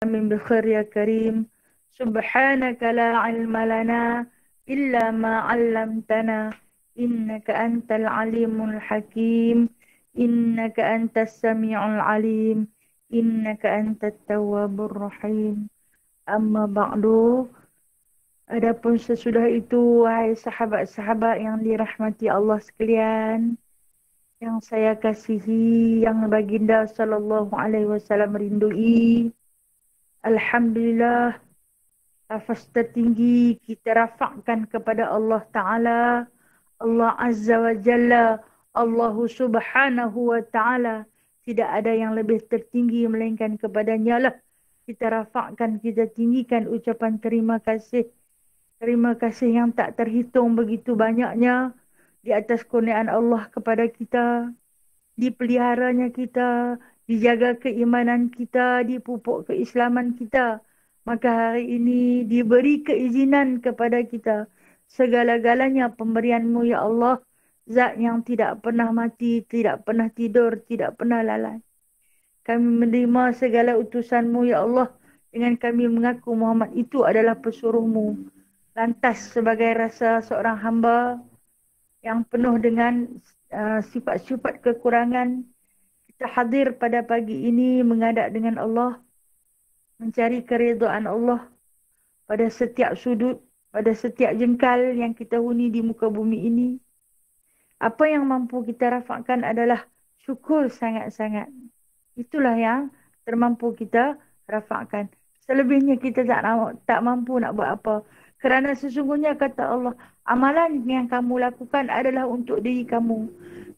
من بخير يا كريم. سبحانك لا علم لنا إلا ما علمتنا إنك أنت العليم الحكيم. إنك أنت السميع العليم. إنك أنت التواب الرحيم. Amma ba'du. Adapun sesudah itu, wahai sahabat-sahabat yang dirahmati Allah sekalian, yang saya kasihi, yang baginda sallallahu alaihi wasallam rindui, alhamdulillah, lafaz tertinggi kita rafakkan kepada Allah Ta'ala, Allah Azza wa Jalla, Allahu Subhanahu wa Ta'ala. Tidak ada yang lebih tertinggi melainkan kepadanya lah. Kita rafakkan, kita tinggikan ucapan terima kasih. Terima kasih yang tak terhitung begitu banyaknya di atas kurniaan Allah kepada kita. Dipeliharanya kita, dijaga keimanan kita, dipupuk keislaman kita. Maka hari ini diberi keizinan kepada kita. Segala-galanya pemberianmu ya Allah. Zat yang tidak pernah mati, tidak pernah tidur, tidak pernah lalai. Kami menerima segala utusanmu ya Allah. Dengan kami mengaku Muhammad itu adalah pesuruhmu. Lantas sebagai rasa seorang hamba yang penuh dengan sifat-sifat kekurangan, kita hadir pada pagi ini menghadap dengan Allah. Mencari keridhaan Allah pada setiap sudut, pada setiap jengkal yang kita huni di muka bumi ini. Apa yang mampu kita rafakkan adalah syukur sangat-sangat. Itulah yang termampu kita rafakkan. Selebihnya kita tak mampu nak buat apa. Kerana sesungguhnya kata Allah, amalan yang kamu lakukan adalah untuk diri kamu.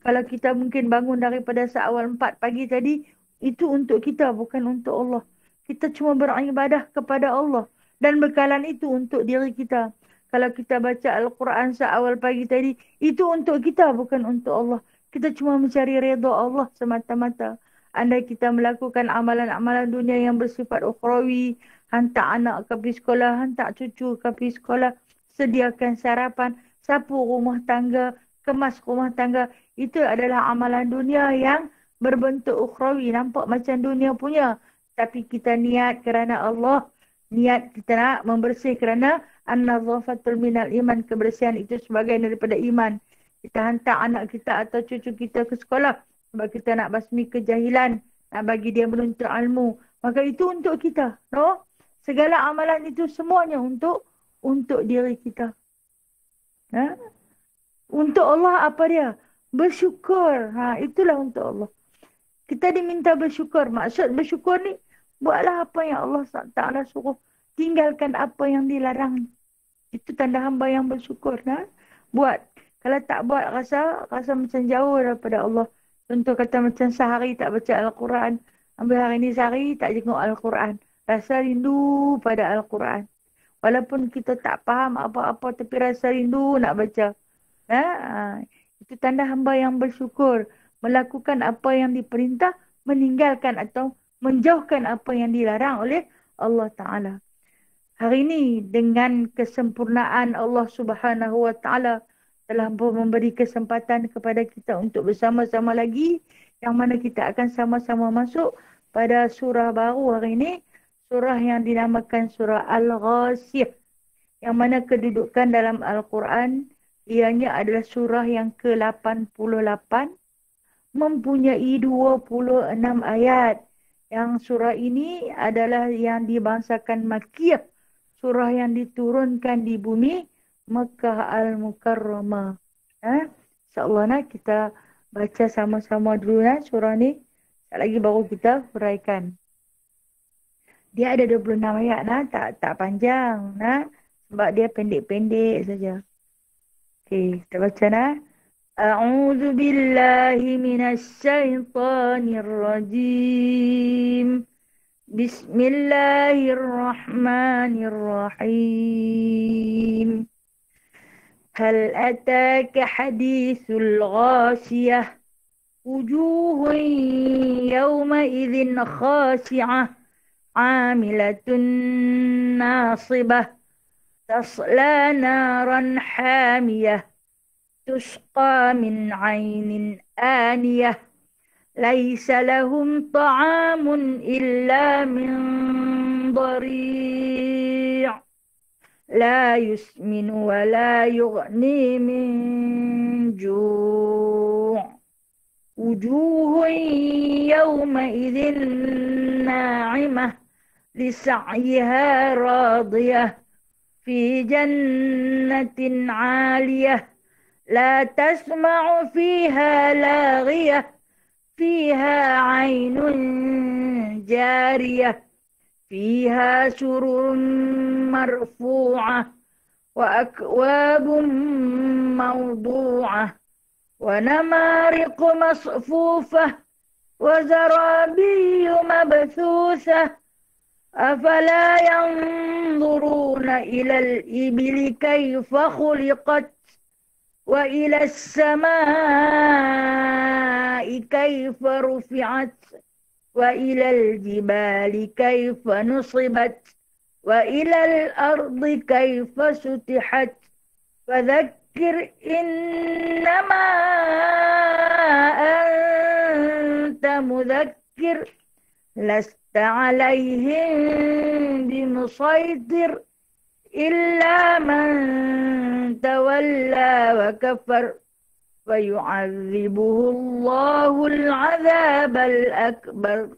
Kalau kita mungkin bangun daripada seawal 4 pagi tadi, itu untuk kita, bukan untuk Allah. Kita cuma beribadah kepada Allah. Dan bekalan itu untuk diri kita. Kalau kita baca Al-Quran seawal pagi tadi, itu untuk kita, bukan untuk Allah. Kita cuma mencari redha Allah semata-mata. Andai kita melakukan amalan-amalan dunia yang bersifat ukhrawi, hantar anak ke pergi sekolah, hantar cucu ke pergi sekolah, sediakan sarapan, sapu rumah tangga, kemas rumah tangga, itu adalah amalan dunia yang berbentuk ukhrawi, nampak macam dunia punya. Tapi kita niat kerana Allah, niat kita nak membersih kerana an-nadhafatul minal iman, kebersihan itu sebagian daripada iman. Kita hantar anak kita atau cucu kita ke sekolah sebab kita nak basmi kejahilan, nak bagi dia menuntut ilmu. Maka itu untuk kita. No? Segala amalan itu semuanya untuk diri kita. Ha? Untuk Allah apa dia? Bersyukur. Itulah untuk Allah. Kita diminta bersyukur. Maksud bersyukur ni, buatlah apa yang Allah Ta'ala suruh. Tinggalkan apa yang dilarang. Itu tanda hamba yang bersyukur. Buat. Kalau tak buat, rasa macam jauh daripada Allah. Contoh kata macam sehari tak baca Al-Quran. Ambil hari ni sehari tak jenguk Al-Quran. Rasa rindu pada Al-Quran. Walaupun kita tak faham apa-apa tapi rasa rindu nak baca. Itu tanda hamba yang bersyukur. Melakukan apa yang diperintah, meninggalkan atau menjauhkan apa yang dilarang oleh Allah Ta'ala. Hari ini dengan kesempurnaan Allah Subhanahu Wa Ta'ala telah memberi kesempatan kepada kita untuk bersama-sama lagi, yang mana kita akan sama-sama masuk pada surah baru hari ini, surah yang dinamakan surah Al-Ghasiyah, yang mana kedudukan dalam Al-Quran ianya adalah surah yang ke-88, mempunyai 26 ayat. Yang surah ini adalah yang dibangsakan Makkiyah, surah yang diturunkan di bumi Makkah Al-Mukarramah. InsyaAllah kita baca sama-sama dulu surah ni. Tak lagi baru kita huraikan. Dia ada 26 ayat tak panjang sebab dia pendek-pendek saja. Okey, kita baca A'udzu billahi minasy syaithanir rajim. Bismillahirrahmanirrahim. هل أتاك حديث الغاشية وجوه يومئذ خاشعة عاملة ناصبة تصلى نارا حامية تسقى من عين آنية ليس لهم طعام إلا من لا يسمن ولا يغني من جوع وجوه يومئذ ناعمة لسعيها راضية في جنة عالية لا تسمع فيها لاغية فيها عين جارية فيها سرر مرفوعة وأكواب موضوعة ونمارق مصفوفة وزرابي مبثوثة أفلا ينظرون إلى الإبل كيف خلقت وإلى السماء كيف رفعت وإلى الجبال كيف نصبت وإلى الأرض كيف سطحت فذكر إنما أنت مذكر لست عليهم بمسيطر إلا من تولى وكفر فيعذبه الله العذاب الأكبر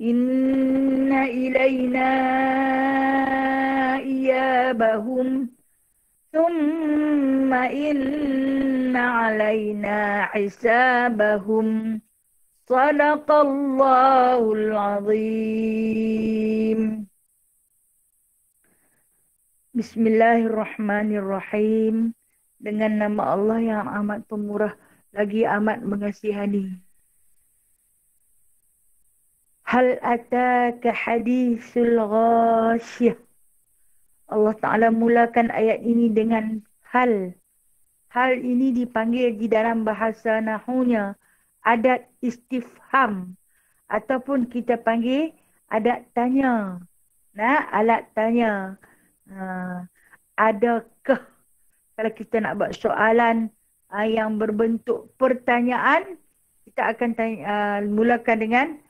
إن إلينا إيابهم ثم إن علينا حسابهم صدق الله العظيم. Bismillahirrahmanirrahim. Dengan nama Allah yang amat pemurah lagi amat mengasihani. Hal ataka hadithul ghasyah. Allah Ta'ala mulakan ayat ini dengan hal. Hal ini dipanggil di dalam bahasa nahunya adat istifham. Ataupun kita panggil adat tanya. Nah, alat tanya. Adakah? Kalau kita nak buat soalan yang berbentuk pertanyaan, kita akan mulakan dengan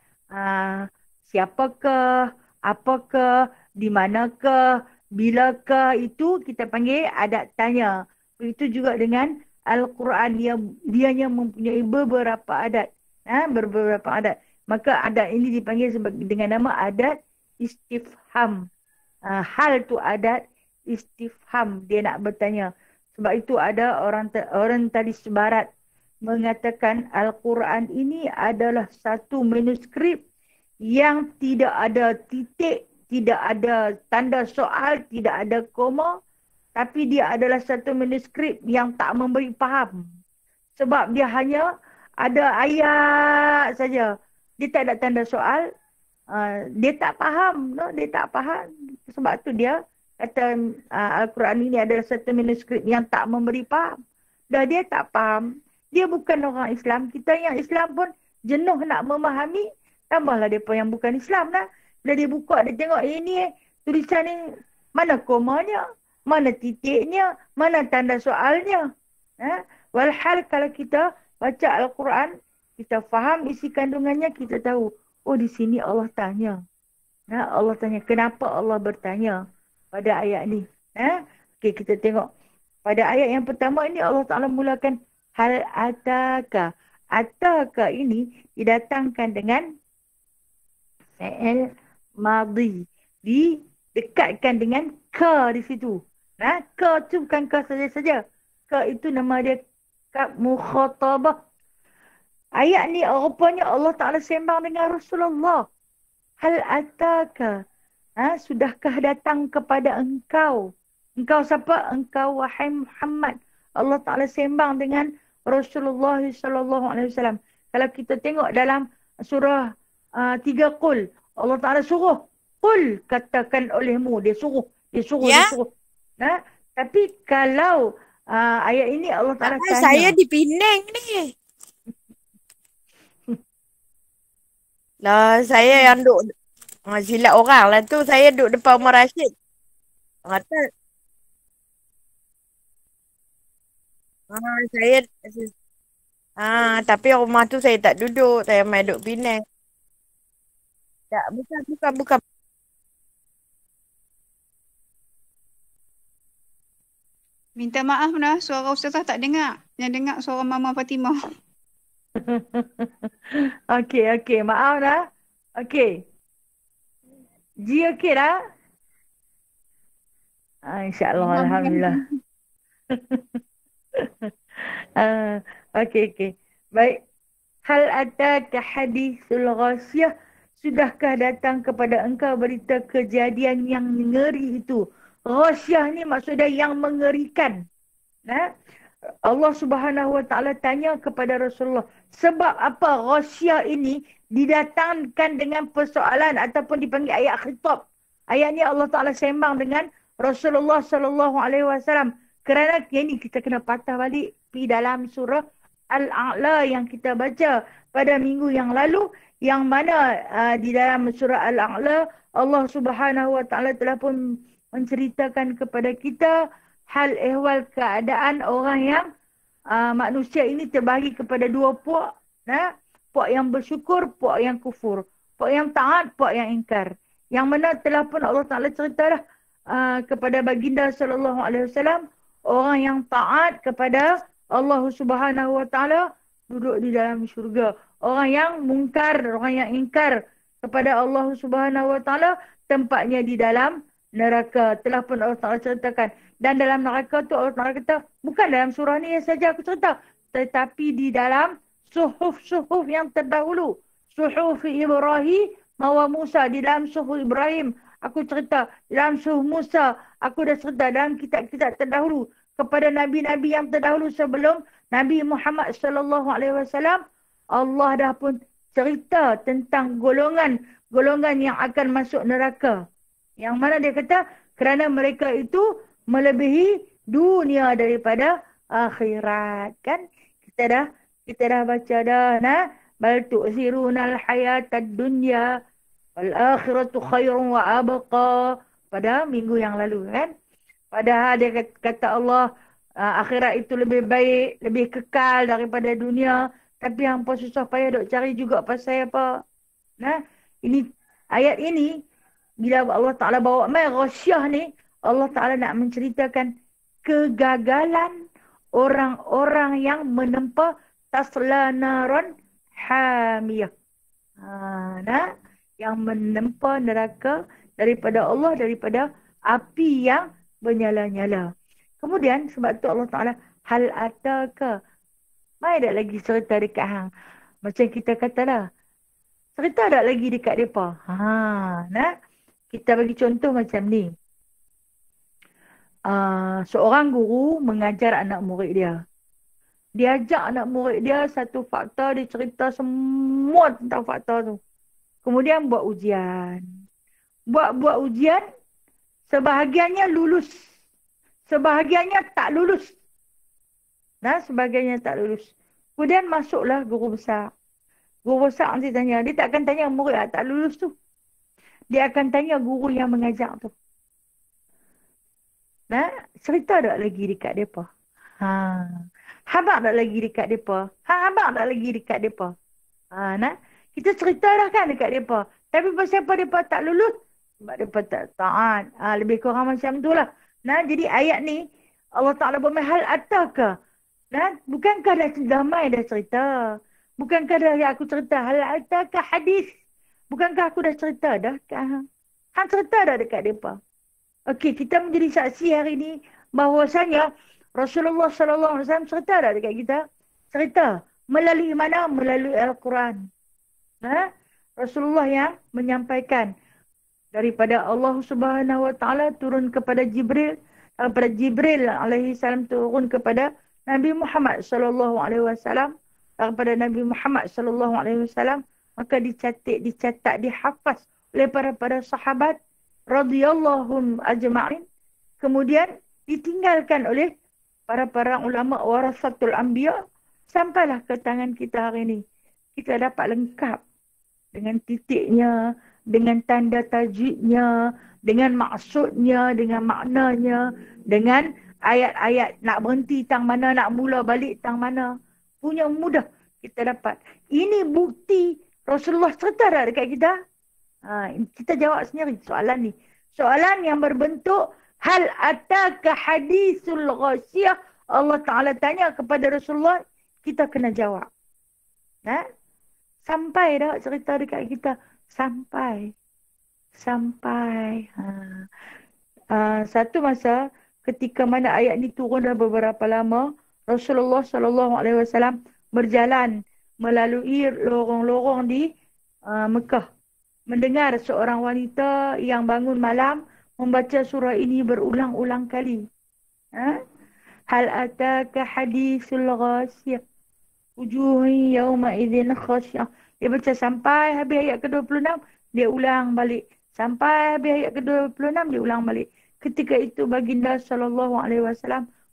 siapakah, apakah, di manakah, bilakah, itu kita panggil adat tanya. Begitu juga dengan Al-Quran, dianya mempunyai beberapa adat. Beberapa adat. Maka adat ini dipanggil dengan nama adat istifham. Hal tu adat istifham, dia nak bertanya. Sebab itu ada orang tadi sebarat mengatakan Al-Quran ini adalah satu manuskrip yang tidak ada titik, tidak ada tanda soal, tidak ada koma, tapi dia adalah satu manuskrip yang tak memberi faham. Sebab dia hanya ada ayat saja. Dia tak ada tanda soal, dia tak faham, dia tak faham. Sebab tu dia kata Al-Quran ini adalah satu manuskrip yang tak memberi faham. Dah dia tak faham. Dia bukan orang Islam. Kita yang Islam pun jenuh nak memahami. Tambahlah dia pun yang bukan Islam dah. Dah dia buka, dia tengok ini tulisan ni mana komanya, mana titiknya, mana tanda soalnya. Walhal kalau kita baca Al-Quran, kita faham isi kandungannya, kita tahu. Oh, di sini Allah tanya. Allah tanya. Kenapa Allah bertanya pada ayat ni? Okey, kita tengok. Pada ayat yang pertama ini Allah Ta'ala mulakan hal ataka. Ataka ini didatangkan dengan fi'il madhi. Didekatkan dengan ka di situ. Ka tu bukan ka saja-saja. Ka itu nama dia ka mukhatabah. Ayat ni rupanya Allah Ta'ala sembang dengan Rasulullah. Hal ataka. Sudahkah datang kepada engkau? Engkau siapa? Engkau wahai Muhammad. Allah Ta'ala sembang dengan Rasulullah SAW. Kalau kita tengok dalam surah 3 Qul, Allah Ta'ala suruh. Qul, katakan olehmu. Dia suruh. Dia suruh. Tapi kalau ayat ini Allah Ta'ala tanya. Saya di Penang ni. Lah, saya yang duduk silap orang lah tu. Saya duduk depan Umar Rashid. Kata saya tapi rumah tu saya tak duduk. Saya main duduk Penang. Tak, bukan. Minta maaf lah, suara Ustazah tak dengar. Yang dengar suara Mama Fatimah. Okey. Maaf lah. Okey. Ji okey dah? InsyaAllah. Alhamdulillah. Okey. Baik. Hal ataka hadithul ghasyah. Sudahkah datang kepada engkau berita kejadian yang ngeri itu? Ghasyah ni maksudnya yang mengerikan. Allah Subhanahu Wa Taala tanya kepada Rasulullah, sebab apa ghasyah ini didatangkan dengan persoalan ataupun dipanggil ayat khitab. Ayat ni Allah Taala sembang dengan Rasulullah sallallahu alaihi wasallam. Kerana ini kita kena patah balik di dalam surah Al-A'la yang kita baca pada minggu yang lalu, yang mana di dalam surah Al-A'la Allah Subhanahu Wa Taala telah pun menceritakan kepada kita hal ehwal keadaan orang yang manusia ini terbahagi kepada dua puak. Puak yang bersyukur, puak yang kufur. Puak yang taat, puak yang ingkar. Yang mana telah pun Allah Ta'ala cerita kepada baginda sallallahu alaihi wasallam, orang yang taat kepada Allah Subhanahu Wa Taala duduk di dalam syurga. Orang yang mungkar, orang yang ingkar kepada Allah Subhanahu Wa Taala tempatnya di dalam neraka. Telah pun Allah Ta'ala ceritakan. Dan dalam neraka tu Allah Ta'ala kata, bukan dalam surah ni saja aku cerita, tetapi di dalam suhuf yang terdahulu. Suhuf Ibrahim wa Musa. Di dalam suhuf Ibrahim aku cerita. Di dalam suhuf Musa aku dah cerita. Dalam kitab-kitab terdahulu kepada nabi-nabi yang terdahulu sebelum Nabi Muhammad sallallahu alaihi wasallam, Allah dah pun cerita tentang golongan yang akan masuk neraka. Yang mana dia kata kerana mereka itu melebihi dunia daripada akhirat. Kan kita dah baca dah, bal tu'thirunal hayatad dunya wal akhiratu khairun wa abqa pada minggu yang lalu kan. Padahal dia kata Allah akhirat itu lebih baik, lebih kekal daripada dunia, tapi hampa susah payah duk cari juga pasal apa. Ini ayat ini bila Allah Ta'ala bawa mai ghasyah ni, Allah Ta'ala nak menceritakan kegagalan orang-orang yang menempa tasla naran hamiyah. Yang menempa neraka daripada Allah, daripada api yang bernyala-nyala. Kemudian sebab tu Allah Ta'ala hal ataka. Mai dak lagi cerita dekat hang. Macam kita katalah. Cerita dak lagi dekat depa. Kita bagi contoh macam ni. Seorang guru mengajar anak murid dia. Dia ajak anak murid dia satu fakta, dia cerita semua tentang fakta tu. Kemudian buat ujian. Buat ujian, sebahagiannya lulus. Sebahagiannya tak lulus. Sebahagiannya tak lulus. Kemudian masuklah guru besar. Guru besar nanti tanya, dia tak akan tanya murid yang tak lulus tu. Dia akan tanya guru yang mengajar tu. Cerita tak lagi dekat mereka? Habaq tak lagi dekat mereka? Habaq tak lagi dekat mereka? Kita cerita dah kan dekat mereka. Tapi pasal apa mereka tak lulus? Sebab mereka tak taat. Lebih kurang macam tu lah. Jadi ayat ni, Allah Ta'ala bermahal ataka. Bukankah dah mai dah cerita? Bukankah dah aku cerita hal ataka hadis? Bukankah aku dah cerita dah kat hang? Hang cerita dah dekat mereka. Okey, kita menjadi saksi hari ini bahawasanya Rasulullah sallallahu alaihi wasallam cerita dah dekat kita. Cerita melalui mana? Melalui Al-Quran. Rasulullah yang menyampaikan daripada Allah Subhanahu Wa Taala turun kepada Jibril, daripada Jibril alaihi salam turun kepada Nabi Muhammad sallallahu alaihi wasallam, daripada Nabi Muhammad sallallahu alaihi wasallam, maka dicatat, dihafaz oleh para sahabat radhiyallahu ajma'in. Kemudian ditinggalkan oleh para ulama warasatul anbiya sampailah ke tangan kita hari ini. Kita dapat lengkap dengan titiknya, dengan tanda tajwidnya, dengan maksudnya, dengan maknanya, dengan ayat-ayat nak berhenti tang mana, nak mula balik tang mana. Punya mudah kita dapat. Ini bukti Rasulullah cerita dekat kita. Kita jawab sendiri soalan ni. Soalan yang berbentuk Hal ataka hadithul ghasiyah. Allah Ta'ala tanya kepada Rasulullah, kita kena jawab. Sampai dah cerita dekat kita. Sampai. Satu masa ketika mana ayat ni turun dah beberapa lama, Rasulullah SAW berjalan melalui lorong-lorong di Mekah. Mendengar seorang wanita yang bangun malam membaca surah ini berulang-ulang kali. Hal ataka hadithul ghasiyah. Wujuhi yawma idzin khasyah. Dia baca sampai habis ayat ke-26, dia ulang balik. Sampai habis ayat ke-26, dia ulang balik. Ketika itu baginda SAW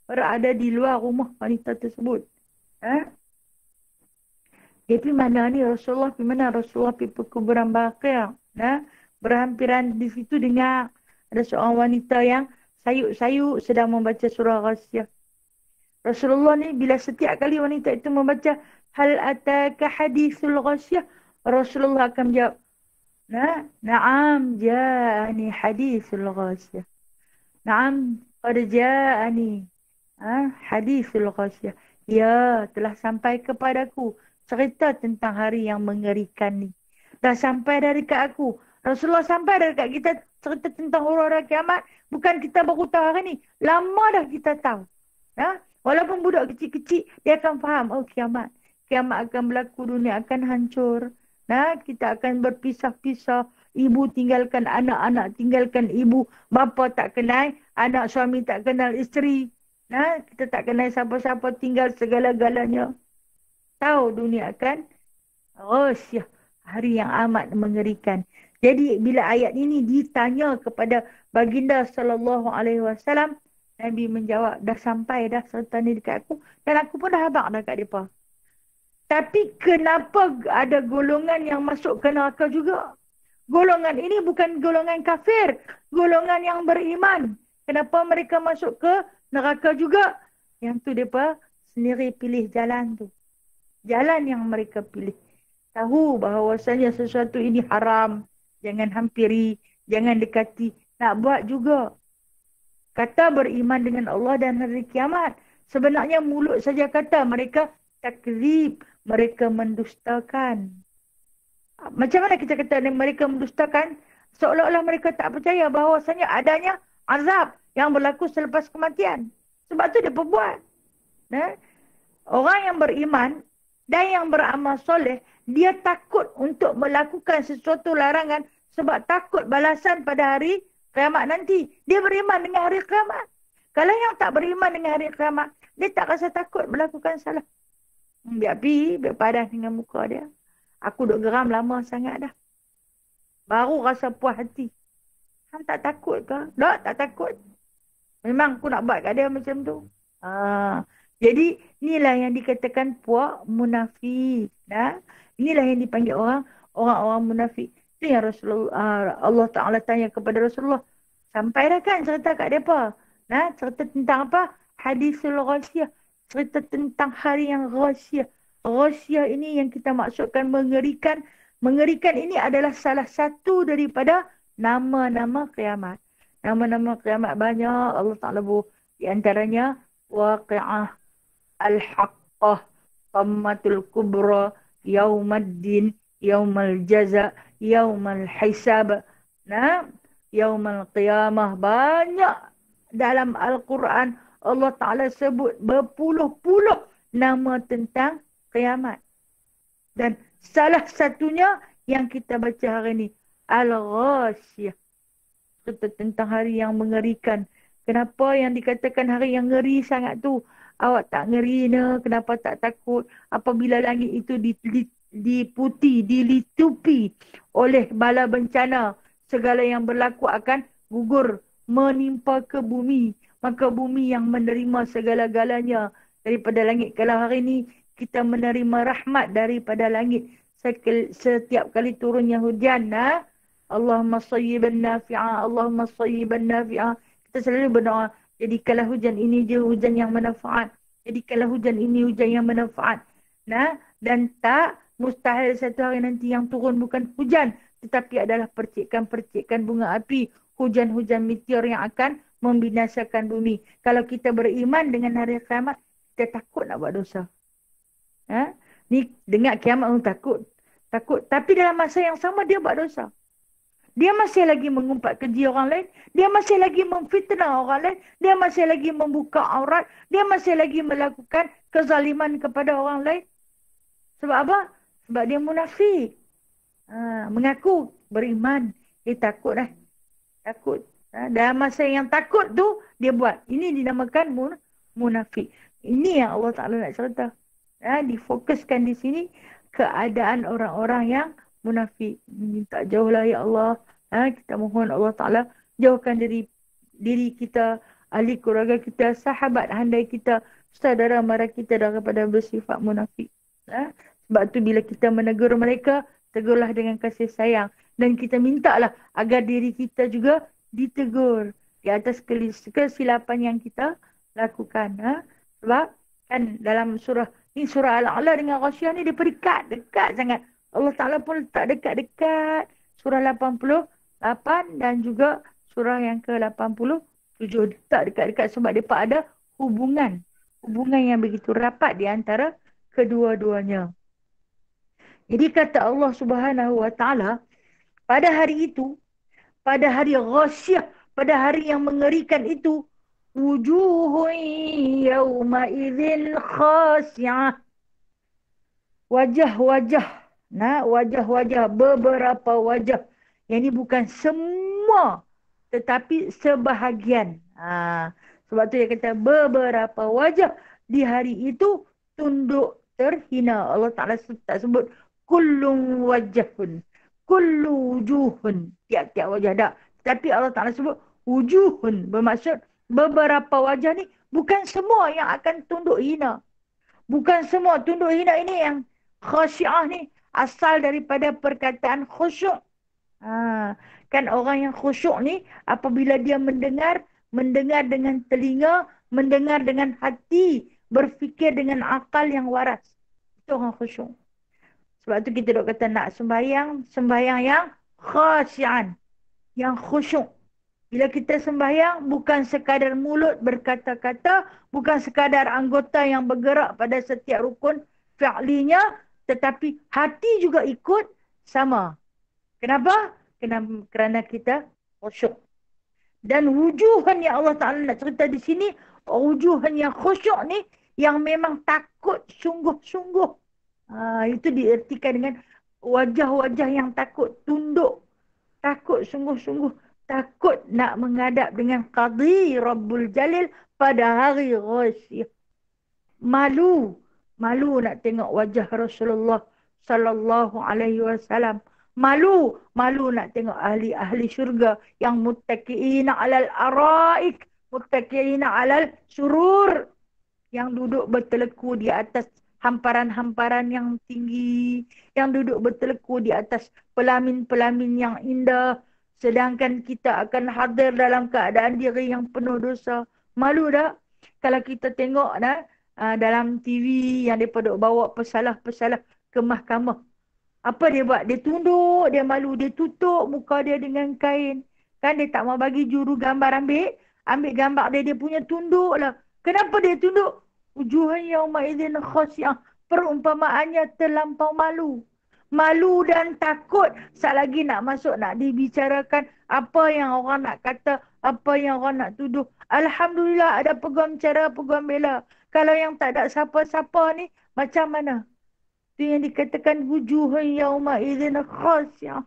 berada di luar rumah wanita tersebut. Dia pergi mana ni? Rasulullah pergi mana? Rasulullah pergi kuburan Baqi'. Berhampiran di situ dengar ada seorang wanita yang sayuk-sayuk sedang membaca surah Ghasiyah. Rasulullah ni bila setiap kali wanita itu membaca hal ataka hadithul ghasiyah, Rasulullah akan menjawab, na'am ja'ani hadithul ghasiyah. Na'am qad ja'ani hadithul ghasiyah. Ya, telah sampai kepadaku cerita tentang hari yang mengerikan ni. Dah sampai dari kat aku. Rasulullah sampai dari kat kita cerita tentang huru-hara kiamat. Bukan kita baru tahu hari ni. Lama dah kita tahu. Walaupun budak kecil-kecil, dia akan faham, oh kiamat. Kiamat akan berlaku, dunia akan hancur. Kita akan berpisah-pisah. Ibu tinggalkan anak, anak tinggalkan ibu. Bapa tak kenal, anak suami tak kenal isteri. Kita tak kenal siapa-siapa, tinggal segala-galanya. Tahu dunia akan rasyah. Hari yang amat mengerikan. Jadi bila ayat ini ditanya kepada baginda SAW, Nabi menjawab, dah sampai dah cerita ni dekat aku. Dan aku pun dah habaq dah kat mereka. Tapi kenapa ada golongan yang masuk ke neraka juga? Golongan ini bukan golongan kafir. Golongan yang beriman. Kenapa mereka masuk ke neraka juga? Yang tu mereka sendiri pilih jalan tu. Jalan yang mereka pilih. Tahu bahawasanya sesuatu ini haram. Jangan hampiri. Jangan dekati. Nak buat juga. Kata beriman dengan Allah dan hari kiamat. Sebenarnya mulut saja kata mereka takzib. Mereka mendustakan. Macam mana kita kata mereka mendustakan? Seolah-olah mereka tak percaya bahawasanya adanya azab yang berlaku selepas kematian. Sebab tu dia perbuat. Orang yang beriman dan yang beramal soleh, dia takut untuk melakukan sesuatu larangan sebab takut balasan pada hari kiamat nanti. Dia beriman dengan hari kiamat. Kalau yang tak beriman dengan hari kiamat, dia tak rasa takut melakukan salah. Biar pergi, biar padas dengan muka dia. Aku duk geram lama sangat dah. Baru rasa puas hati. Hang tak takut ke? Tak takut. Memang aku nak buat kat dia macam tu. Jadi, inilah yang dikatakan puak munafik. Inilah yang dipanggil orang-orang munafik. Itu yang Allah Ta'ala tanya kepada Rasulullah. Sampai dah kan cerita kat mereka. Cerita tentang apa? Hadithul ghasiyah. Cerita tentang hari yang ghasiyah. Ghasiyah ini yang kita maksudkan mengerikan. Mengerikan ini adalah salah satu daripada nama-nama kiamat. Nama-nama kiamat banyak. Allah Ta'ala di antaranya Waqi'ah, Al-Haqqah, Qammatul Kubra, Yaumaddin, Yaumal Jaza, Yaumal Hisab, Yaumal Qiyamah. Banyak dalam Al-Quran Allah Ta'ala sebut berpuluh-puluh nama tentang kiamat. Dan salah satunya yang kita baca hari ini, Al-Ghasiyah. Tentang hari yang mengerikan. Kenapa yang dikatakan hari yang ngeri sangat tu? Awak tak ngeri ne? Kenapa tak takut? Apabila langit itu dilitupi oleh bala bencana, segala yang berlaku akan gugur menimpa ke bumi. Maka bumi yang menerima segala-galanya daripada langit. Kalau hari ini kita menerima rahmat daripada langit, setiap kali turunnya hujan, Allahumma sayyiban nafi'ah, Allahumma sayyiban nafi'ah. Kita selalu berdoa, jadikanlah hujan ini je hujan yang manfaat. Jadikanlah hujan ini hujan yang manfaat. Dan tak mustahil satu hari nanti yang turun bukan hujan, tetapi adalah percikan-percikan bunga api. Hujan-hujan meteor yang akan membinasakan bumi. Kalau kita beriman dengan hari kiamat, kita takut nak buat dosa. Ni dengar kiamat orang takut. Tapi dalam masa yang sama dia buat dosa. Dia masih lagi mengumpat keji orang lain. Dia masih lagi memfitnah orang lain. Dia masih lagi membuka aurat. Dia masih lagi melakukan kezaliman kepada orang lain. Sebab apa? Sebab dia munafik. Mengaku beriman. Dia takut dah. Takut. Dalam masa yang takut tu, dia buat. Ini dinamakan munafik. Ini yang Allah Ta'ala nak cerita. Difokuskan di sini keadaan orang-orang yang munafik. Minta jauhlah ya Allah. Kita mohon Allah Ta'ala jauhkan diri kita, ahli keluarga kita, sahabat handai kita, saudara mara kita daripada bersifat munafik. Sebab tu bila kita menegur mereka, tegurlah dengan kasih sayang. Dan kita mintalah agar diri kita juga ditegur di atas kesilapan yang kita lakukan. Sebab kan dalam surah Al-A'la dengan Ghasyiyah ni dia dekat sangat. Allah Ta'ala pun letak dekat-dekat. Surah 88 dan juga surah yang ke-87. Letak dekat-dekat sebab mereka ada hubungan. Hubungan yang begitu rapat di antara kedua-duanya. Jadi kata Allah Subhanahu Wa Ta'ala, pada hari itu, pada hari Ghasyiyah, pada hari yang mengerikan itu, wujuhun yawma idzin khashi'ah. Wajah-wajah, beberapa wajah. Yang ini bukan semua, tetapi sebahagian. Sebab tu dia kata beberapa wajah di hari itu tunduk terhina. Allah Ta'ala tak sebut kullun wajahun, kullu wujuhun, tiap-tiap wajah tak. Tapi Allah Ta'ala sebut wujuhun, bermaksud beberapa wajah ni bukan semua yang akan tunduk hina. Bukan semua tunduk hina ini yang khasyiah ni asal daripada perkataan khusyuk. Kan orang yang khusyuk ni apabila dia mendengar dengan telinga, mendengar dengan hati, berfikir dengan akal yang waras. Itu orang khusyuk. Sebab tu kita dok kata nak sembahyang yang khasyian, yang khusyuk. Bila kita sembahyang bukan sekadar mulut berkata-kata, bukan sekadar anggota yang bergerak pada setiap rukun fi'linya, tetapi hati juga ikut sama. Kenapa? Kerana kita khusyuk. Dan wujuhan yang Allah Ta'ala nak cerita di sini, wujuhan yang khusyuk ni, yang memang takut sungguh-sungguh. Itu diertikan dengan wajah-wajah yang takut, tunduk. Takut sungguh-sungguh. Takut nak menghadap dengan qadhi Rabbul Jalil pada hari Ghasyiyah. Malu nak tengok wajah Rasulullah sallallahu alaihi wasallam. Malu nak tengok ahli-ahli syurga yang muttaqiina 'alal araik, muttaqiina 'alal surur, yang duduk berteleku di atas hamparan-hamparan yang tinggi, yang duduk berteleku di atas pelamin-pelamin yang indah. Sedangkan kita akan hadir dalam keadaan diri yang penuh dosa. Malu tak? Kalau kita tengok dalam TV yang mereka bawa pesalah-pesalah ke mahkamah. Apa dia buat? Dia tunduk, dia malu, dia tutup muka dia dengan kain. Kan dia tak mau bagi juru gambar ambil gambar dia punya tunduk lah. Kenapa dia tunduk? Wujuhan yawma idzin khasyiah. Perumpamaannya terlampau malu. Malu dan takut saat lagi nak masuk, nak dibicarakan apa yang orang nak kata, apa yang orang nak tuduh. Alhamdulillah ada peguam cara, peguam bela. Kalau yang tak ada siapa-siapa ni, macam mana? Itu yang dikatakan wujuhun yawma idzin khasyiah.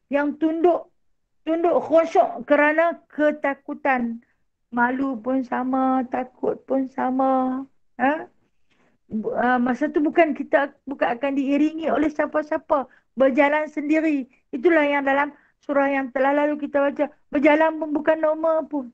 Yang tunduk khusyuk kerana ketakutan. Malu pun sama, takut pun sama. Masa tu bukan akan diiringi oleh siapa-siapa, berjalan sendiri. Itulah yang dalam surah yang telah lalu kita baca. Berjalan pun bukan normal pun.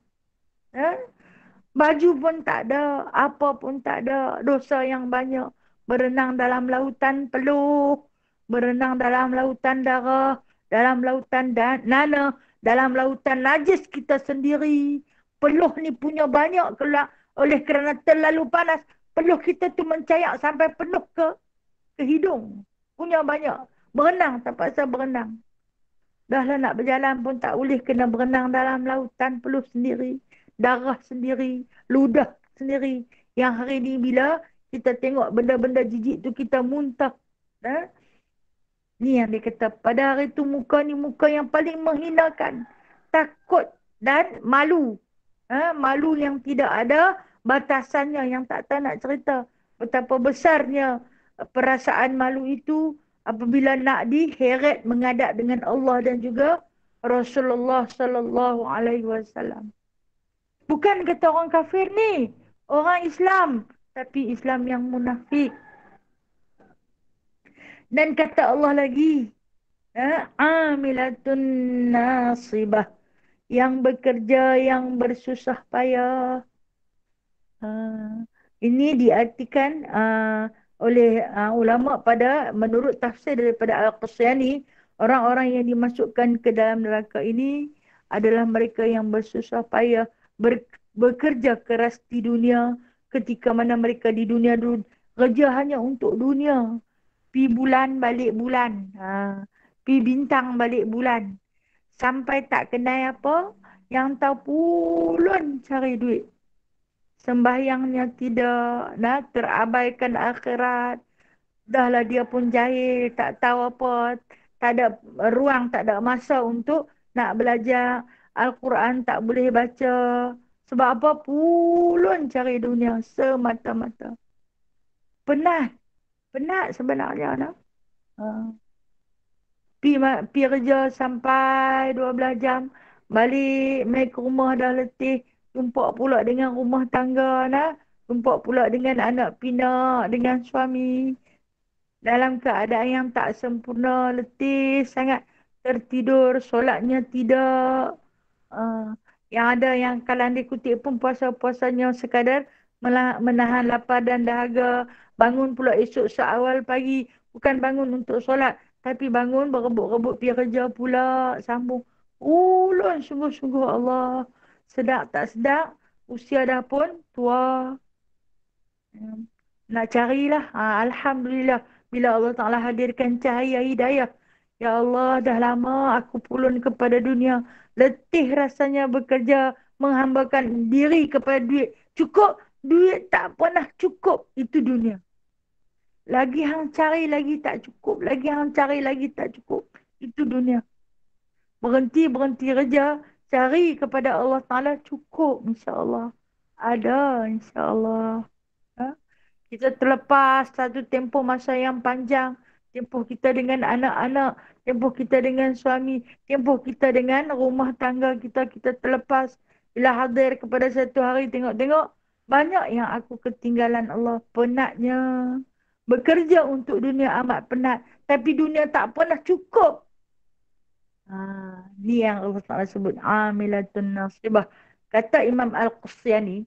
Baju pun tak ada, apa pun tak ada, dosa yang banyak. Berenang dalam lautan peluh, berenang dalam lautan darah, dalam lautan nanah, dalam lautan najis kita sendiri. Peluh ni punya banyak oleh kerana terlalu panas. Peluh kita tu mencayak sampai penuh ke hidung. Punya banyak. Berenang, terpaksa berenang. Dah lah nak berjalan pun tak boleh, kena berenang dalam lautan peluh sendiri. darah sendiri, ludah sendiri. Yang hari ni bila kita tengok benda-benda jijik tu kita muntah. Ha? Ni yang dia kata, pada hari tu muka ni muka yang paling menghinakan. Takut dan malu. Malu yang tidak ada batasannya, yang tak tahu nak cerita. Betapa besarnya perasaan malu itu apabila nak diheret menghadap dengan Allah dan juga Rasulullah sallallahu alaihi wasallam. Bukan kata orang kafir ni, orang Islam, tapi Islam yang munafik. Dan kata Allah lagi, amilatun nasibah, yang bekerja, yang bersusah payah. Ini diartikan oleh ulama pada menurut tafsir daripada Al-Qasyani, orang-orang yang dimasukkan ke dalam neraka ini adalah mereka yang bersusah payah, bekerja keras di dunia, ketika mana mereka di dunia dulu kerja hanya untuk dunia. Pi bulan balik bulan. Pi bintang balik bulan. Sampai tak kenal apa, yang tahu pulun cari duit. Sembahyangnya tidak, terabaikan akhirat. Dahlah dia pun jahil, tak tahu apa, tak ada ruang, tak ada masa untuk nak belajar. Al-Quran tak boleh baca. Sebab apa? Pulun cari dunia semata-mata. Penat sebenarnya. Pi kerja sampai 12 jam. Balik, mai ke rumah dah letih. Jumpa pula dengan rumah tangga. Jumpa pula dengan anak pinak, dengan suami. Dalam keadaan yang tak sempurna, letih sangat. Tertidur, solatnya tidak. Yang ada yang kalau dia kutip pun puasa-puasanya sekadar menahan lapar dan dahaga. Bangun pula esok seawal pagi. Bukan bangun untuk solat. Tapi bangun berebut-rebut pergi kerja pula. Sambung. Ulun sungguh-sungguh Allah. Sedap tak sedap. Usia dah pun tua. Nak carilah. Alhamdulillah. Bila Allah Ta'ala hadirkan cahaya hidayah. Ya Allah, dah lama aku pulun kepada dunia. Letih rasanya bekerja. Menghambakan diri kepada duit. Cukup. Duit tak pernah cukup. Itu dunia. Lagi hang cari lagi tak cukup. Lagi hang cari lagi tak cukup. Itu dunia. Berhenti kerja. Cari kepada Allah Ta'ala cukup insyaAllah. Ada insyaAllah. Kita terlepas satu tempoh masa yang panjang. Tempoh kita dengan anak-anak. Tempoh kita dengan suami. Tempoh kita dengan rumah tangga kita. Kita terlepas. Bila hadir kepada satu hari tengok-tengok. Banyak yang aku ketinggalan Allah. Penatnya. Bekerja untuk dunia amat penat. Tapi dunia tak pernah cukup. Ni yang Allah Ta'ala sebut. Amilatun nasibah. Kata Imam Al-Qasyani.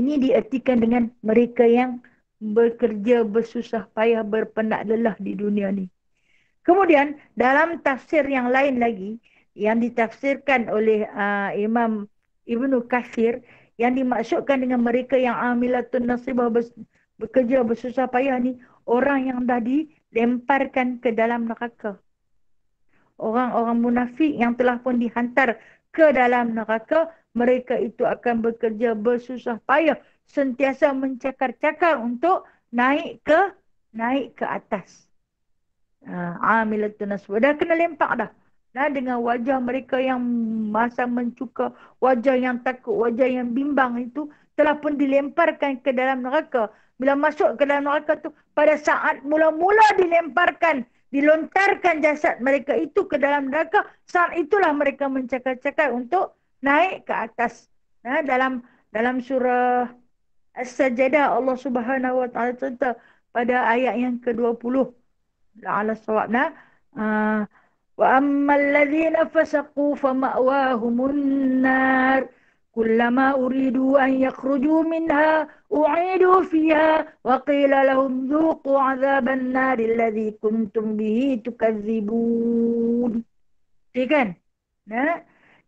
Ini diartikan dengan mereka yang bekerja, bersusah payah, berpenat lelah di dunia ni. Kemudian dalam tafsir yang lain lagi. Yang ditafsirkan oleh Imam Ibnu Katsir. Yang dimaksudkan dengan mereka yang amilatun nasibah, bekerja bersusah payah ni, orang yang dah dilemparkan ke dalam neraka. Orang-orang munafik yang telah pun dihantar ke dalam neraka, mereka itu akan bekerja bersusah payah, sentiasa mencakar-cakar untuk naik ke atas. Amilatun nasibah. Dah kena lempak dah. Dengan wajah mereka yang masa mencuka, wajah yang takut, wajah yang bimbang itu telah pun dilemparkan ke dalam neraka. Bila masuk ke dalam neraka tu, pada saat mula-mula dilontarkan jasad mereka itu ke dalam neraka, saat itulah mereka mencakar-cakar untuk naik ke atas. Dalam surah As-Sajdah Allah Subhanahu Wa Taala cerita pada ayat yang ke-20. La'ala sawabna. Wa ammal ladzina fasaqu fama'wahumun nar. Kullama uridu an yakhruju minha u'idu fiha wa qila lahum dhuqu 'adzaban nar alladzi kuntum bihi tukadzibun. Kan?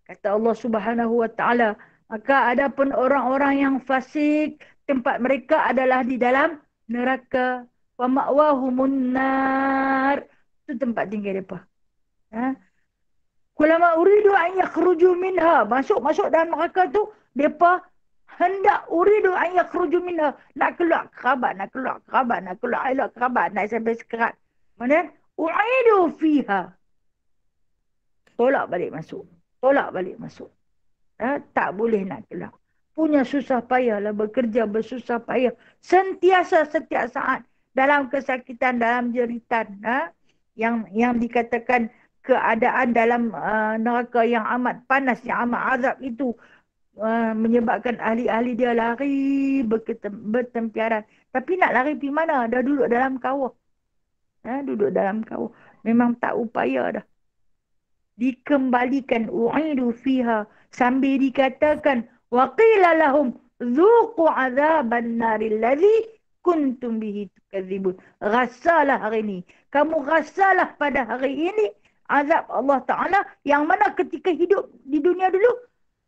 Kata Allah Subhanahu Wa Taala, maka adapun orang-orang yang fasik, tempat mereka adalah di dalam neraka. Wa ma'wahumun nar. Itu tempat tinggal mereka. Kulama uridu an yakhruju minha. Masuk dalam neraka tu, mereka hendak uridu an yakhruju minha. Nak keluar kerabat, nak keluar elok kerabat, nak sampai sekerat. Mana? U'idu fiha. Tolak balik masuk. Tak boleh nak keluar. Punya susah payah lah, bekerja bersusah payah. Sentiasa setiap saat dalam kesakitan, dalam jeritan. Yang dikatakan keadaan dalam neraka yang amat panas, yang amat azab itu menyebabkan ahli-ahli dia lari bertempiaran. Tapi nak lari pergi mana? Dah duduk dalam kawah. Duduk dalam kawah. Memang tak upaya dah. Dikembalikan u'idu fiha sambil dikatakan waqila lahum dzuqu azaban naril ladzi kuntum bihi tukadzibun. Rasalah hari ini, kamu rasalah pada hari ini azab Allah Ta'ala yang mana ketika hidup di dunia dulu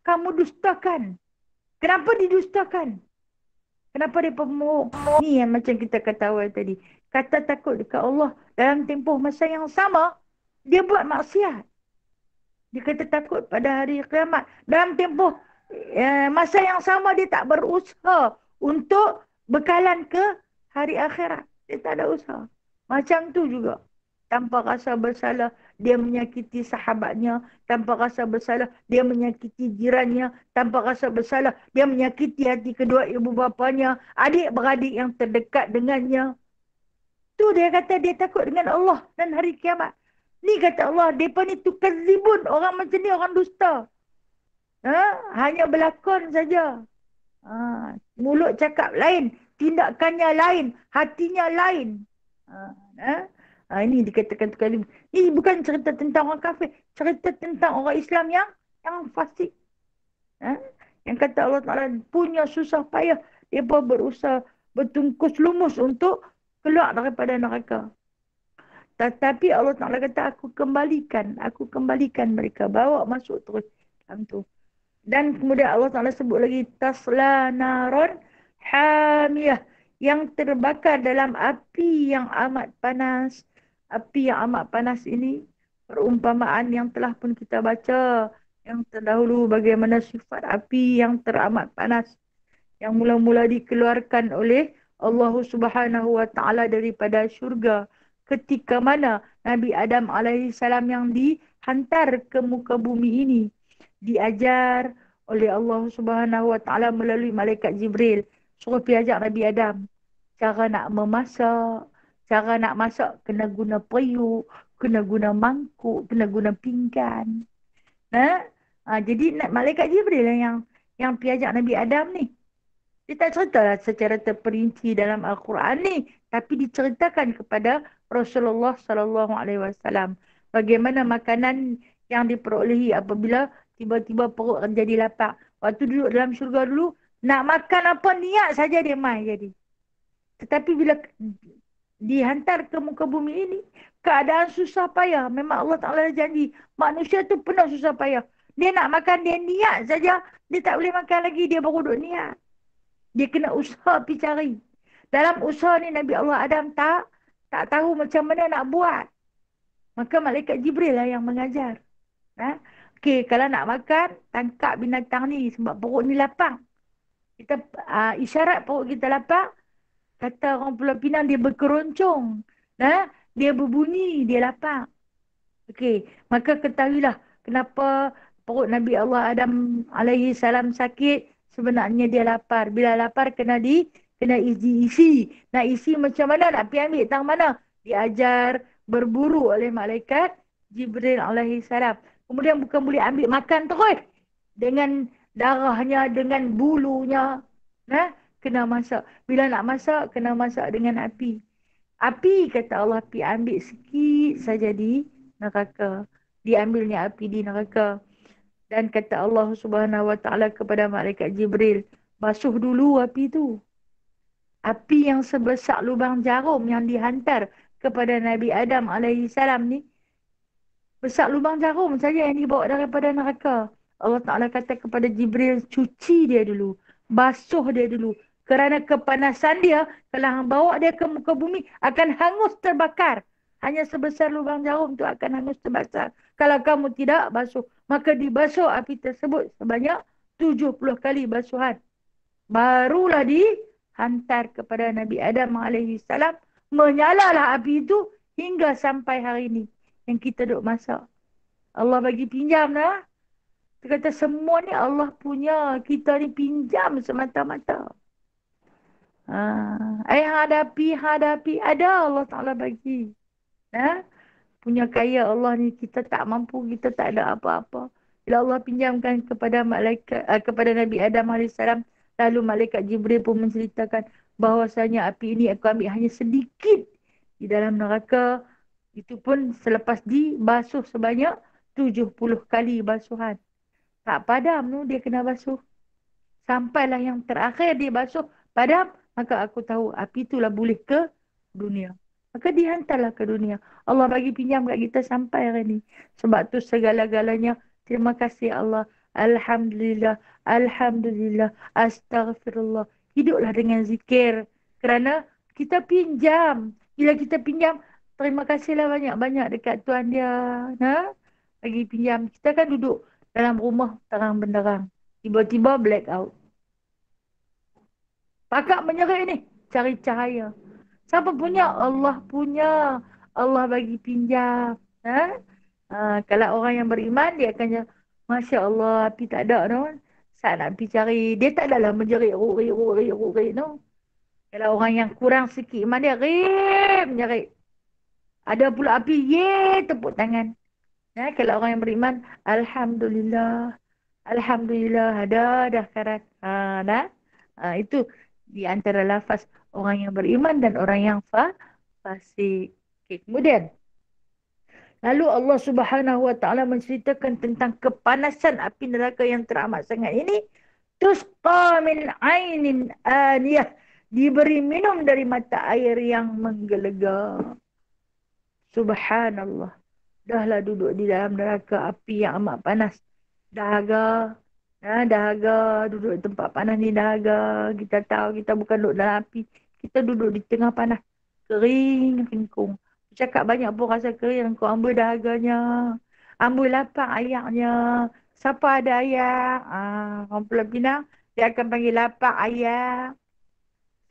kamu dustakan. Kenapa didustakan? Kenapa dia pemuruk? Ni yang macam kita kata awal tadi. Kata takut dekat Allah dalam tempoh masa yang sama dia buat maksiat. Dia kata takut pada hari kiamat. Dalam tempoh masa yang sama dia tak berusaha untuk bekalan ke hari akhirat. Dia tak ada usaha. Macam tu juga. Tanpa rasa bersalah, dia menyakiti sahabatnya. Tanpa rasa bersalah, dia menyakiti jirannya. Tanpa rasa bersalah, dia menyakiti hati kedua ibu bapanya. Adik-beradik yang terdekat dengannya. Tu dia kata dia takut dengan Allah dan hari kiamat. Ni kata Allah, mereka ni tukadzibun. Orang macam ni orang dusta. Hanya berlakon saja. Mulut cakap lain, tindakannya lain, hatinya lain. Ini dikatakan tukadzibun. Ini bukan cerita tentang orang kafir, cerita tentang orang Islam yang fasik. Yang kata Allah Ta'ala punya susah payah, mereka berusaha bertungkus lumus untuk keluar daripada neraka. Tetapi Allah Ta'ala kata, aku kembalikan mereka. Bawa masuk terus dalam tu. Dan kemudian Allah Ta'ala sebut lagi, tasla naron hamiyah. Yang terbakar dalam api yang amat panas. Api yang amat panas ini, perumpamaan yang telah pun kita baca. Yang terdahulu bagaimana sifat api yang teramat panas. Yang mula-mula dikeluarkan oleh Allah Subhanahu Wa Ta'ala daripada syurga. Ketika mana Nabi Adam AS yang dihantar ke muka bumi ini diajar oleh Allah Subhanahu Wa Ta'ala melalui malaikat Jibril, suruh pergi ajak Nabi Adam cara nak memasak, cara nak masak kena guna periuk, kena guna mangkuk, kena guna pinggan. Jadi malaikat Jibril lah yang pergi ajak Nabi Adam ni. Dia tak ceritalah secara terperinci dalam Al-Quran ni, tapi diceritakan kepada Rasulullah SAW bagaimana makanan yang diperolehi apabila tiba-tiba perut jadi lapar. Waktu duduk dalam syurga dulu, nak makan apa niat saja dia mai jadi. Tetapi bila dihantar ke muka bumi ini, keadaan susah payah. Memang Allah Ta'ala janji, manusia tu penuh susah payah. Dia nak makan, dia niat saja, dia tak boleh makan lagi, dia baru duduk niat. Dia kena usaha pergi cari. Dalam usaha ni Nabi Allah Adam tak tahu macam mana nak buat. Maka malaikat Jibril lah yang mengajar. Okey, kalau nak makan, tangkap binatang ni sebab perut ni lapang. Kita isyarat perut kita lapang. Kata orang Pulau Pinang, dia berkeroncong. Dia berbunyi, dia lapang. Okey, maka ketahuilah kenapa perut Nabi Allah Adam AS sakit. Sebenarnya dia lapar. Bila lapar kena isi. Nak isi macam mana? Nak pergi ambil tang mana? Diajar berburu oleh malaikat Jibril AS. Kemudian bukan boleh ambil makan terus. Dengan darahnya, dengan bulunya. Kena masak. Bila nak masak, kena masak dengan api. Api, kata Allah, pergi ambil sikit saja di neraka. Diambilnya api di neraka. Dan kata Allah Subhanahu Wa Ta'ala kepada malaikat Jibril, basuh dulu api tu. Api yang sebesar lubang jarum yang dihantar kepada Nabi Adam AS ni, besar lubang jarum saja yang dibawa daripada neraka. Allah Ta'ala kata kepada Jibril, cuci dia dulu, basuh dia dulu. Kerana kepanasan dia, kalau hang bawa dia ke muka bumi, akan hangus terbakar. Hanya sebesar lubang jarum tu akan hangus terbakar. Kalau kamu tidak basuh, maka dibasuh api tersebut sebanyak 70 kali basuhan. Barulah dihantar kepada Nabi Adam AS. Menyalalah api itu hingga sampai hari ini yang kita duk masak. Allah bagi pinjam lah. Dia kata semua ni Allah punya. Kita ni pinjam semata-mata. Hadapi. Ada Allah Ta'ala bagi. Punya kaya Allah ni kita tak mampu. Kita tak ada apa-apa. Bila Allah pinjamkan kepada kepada Nabi Adam AS. Lalu malaikat Jibril pun menceritakan bahawasanya api ini aku ambil hanya sedikit di dalam neraka. Itu pun selepas dibasuh sebanyak 70 kali basuhan. Tak padam tu dia kena basuh. Sampailah yang terakhir dia basuh padam. Maka aku tahu api itulah boleh ke dunia. Maka dihantarlah ke dunia. Allah bagi pinjam kat kita sampai hari ni. Sebab tu segala-galanya terima kasih Allah. Alhamdulillah. Alhamdulillah. Astaghfirullah. Hiduplah dengan zikir. Kerana kita pinjam. Bila kita pinjam, terima kasihlah banyak-banyak dekat Tuhan dia. Bagi pinjam. Kita kan duduk dalam rumah terang benderang. Tiba-tiba black out. Pakak menyerik ni. Cari cahaya. Siapa punya? Allah punya. Allah bagi pinjam. Kalau orang yang beriman, dia akan Masya Allah, api tak ada tu. Saat nak pergi cari. Dia tak adalah menjerit. Rurik tu. Kalau orang yang kurang sikit iman dia, menjerit. Ada pula api, tepuk tangan. Kalau orang yang beriman, Alhamdulillah. Alhamdulillah, ada dah karat. Itu di antara lafaz orang yang beriman dan orang yang fasik. Okay, kemudian lalu Allah Subhanahu Wa Taala menceritakan tentang kepanasan api neraka yang teramat sangat ini. Tusqa min ainin aniyah, diberi minum dari mata air yang menggelegar. Subhanallah. Dahlah duduk di dalam neraka api yang amat panas. Dahaga. Dahaga. Duduk di tempat panas ni dahaga. Kita tahu kita bukan duduk dalam api. Kita duduk di tengah panas. Kering, ringkung. Cakap banyak pun rasa kering. Kau ambil dahaganya. Ambil lapang ayaknya. Siapa ada ayak? Orang Pulau Pinang. Dia akan panggil lapang ayak.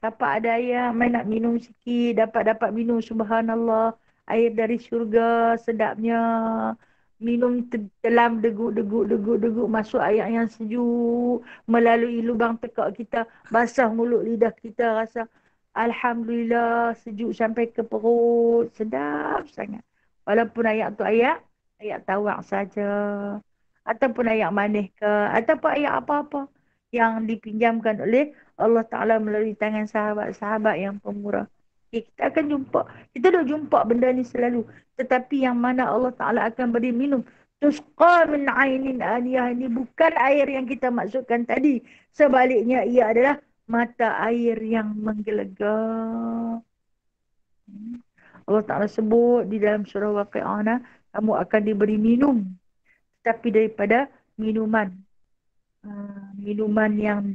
Siapa ada ayak? Main nak minum sikit. Dapat minum. Subhanallah. Air dari syurga, sedapnya. Minum telam deguk. Masuk air yang sejuk. Melalui lubang tekak kita. Basah mulut lidah kita. Rasa Alhamdulillah sejuk sampai ke perut. Sedap sangat. Walaupun air tu air tawak saja. Ataupun air manis ke. Ataupun air apa-apa. Yang dipinjamkan oleh Allah Ta'ala melalui tangan sahabat-sahabat yang pemurah. Kita akan jumpa. Kita dah jumpa benda ni selalu. Tetapi yang mana Allah Ta'ala akan beri minum. Tusqa min ainin aniyah. Ini bukan air yang kita maksudkan tadi. Sebaliknya ia adalah mata air yang menggelegar. Allah Ta'ala sebut di dalam surah Waqi'ah. Kamu akan diberi minum. Tetapi daripada minuman. Minuman yang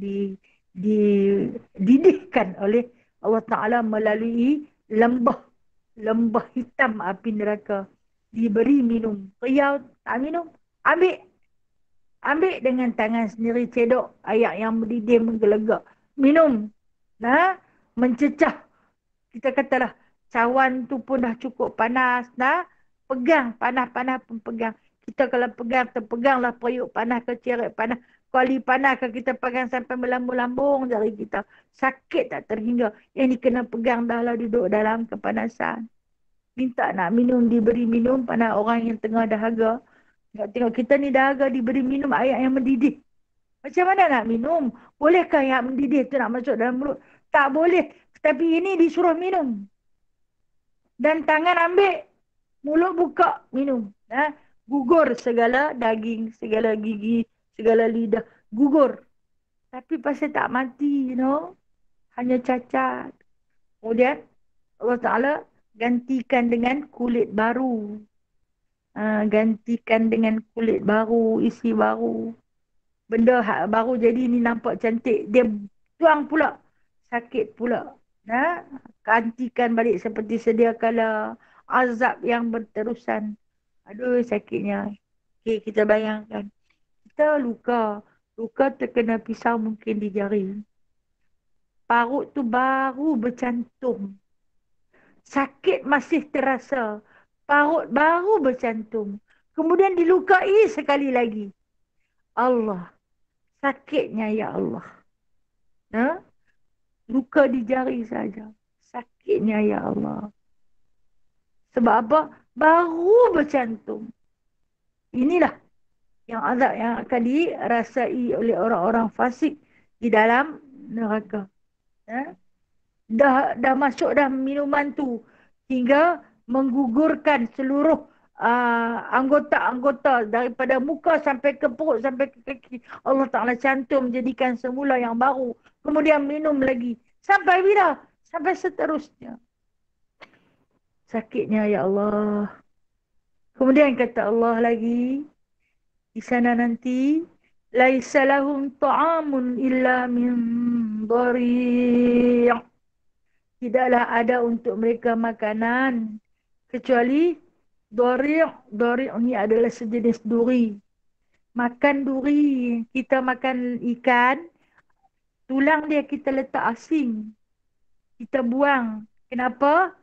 dididihkan oleh Allah Ta'ala melalui lembah hitam api neraka. Diberi minum. Riau tak minum. Ambil dengan tangan sendiri, cedok air yang mendidih menggelegar. Minum. Mencecah. Kita katalah cawan tu pun dah cukup panas. Pegang. Panas-panas pun pegang. Kita kalau pegang, terpeganglah periuk panas ke ceret panas. Kuali panas ke kita pegang sampai melambung-lambung jari kita. Sakit tak terhingga. Yang ni kena pegang dahlah duduk dalam kepanasan. Minta nak minum, diberi minum pada orang yang tengah dahaga. Tengok kita ni dahaga diberi minum air yang mendidih. Macam mana nak minum? Bolehkah yang mendidih tu nak masuk dalam mulut? Tak boleh. Tapi ini disuruh minum. Dan tangan ambil. Mulut buka, minum. Gugur segala daging, segala gigi, segala lidah. Gugur. Tapi pasal tak mati, hanya cacat. Kemudian Allah Ta'ala gantikan dengan kulit baru. Gantikan dengan kulit baru, isi baru. Benda baru jadi ni nampak cantik. Dia tuang pula. Sakit pula. Gantikan balik seperti sedia kala. Azab yang berterusan. Aduh sakitnya. Okay, kita bayangkan. Kita luka. Luka terkena pisau mungkin di jari. Parut tu baru bercantum. Sakit masih terasa. Parut baru bercantum. Kemudian dilukai sekali lagi. Allah. Sakitnya ya Allah. Ha? Luka di jari saja. Sakitnya ya Allah. Sebab apa? Baru bercantum. Inilah yang azab yang akan dirasai oleh orang-orang fasik di dalam neraka. Ha? Dah masuk dah minuman tu hingga menggugurkan seluruh anggota-anggota daripada muka sampai ke perut sampai ke kaki. Allah Ta'ala cantum jadikan semula yang baru. Kemudian minum lagi. Sampai bila? Sampai seterusnya. Sakitnya ya Allah. Kemudian kata Allah lagi di sana nanti, laisa lahum ta'amun illa min dhari'. Tidaklah ada untuk mereka makanan kecuali dhari'. Dhari' ni adalah sejenis duri. Makan duri, kita makan ikan, tulang dia kita letak asing. Kita buang. Kenapa?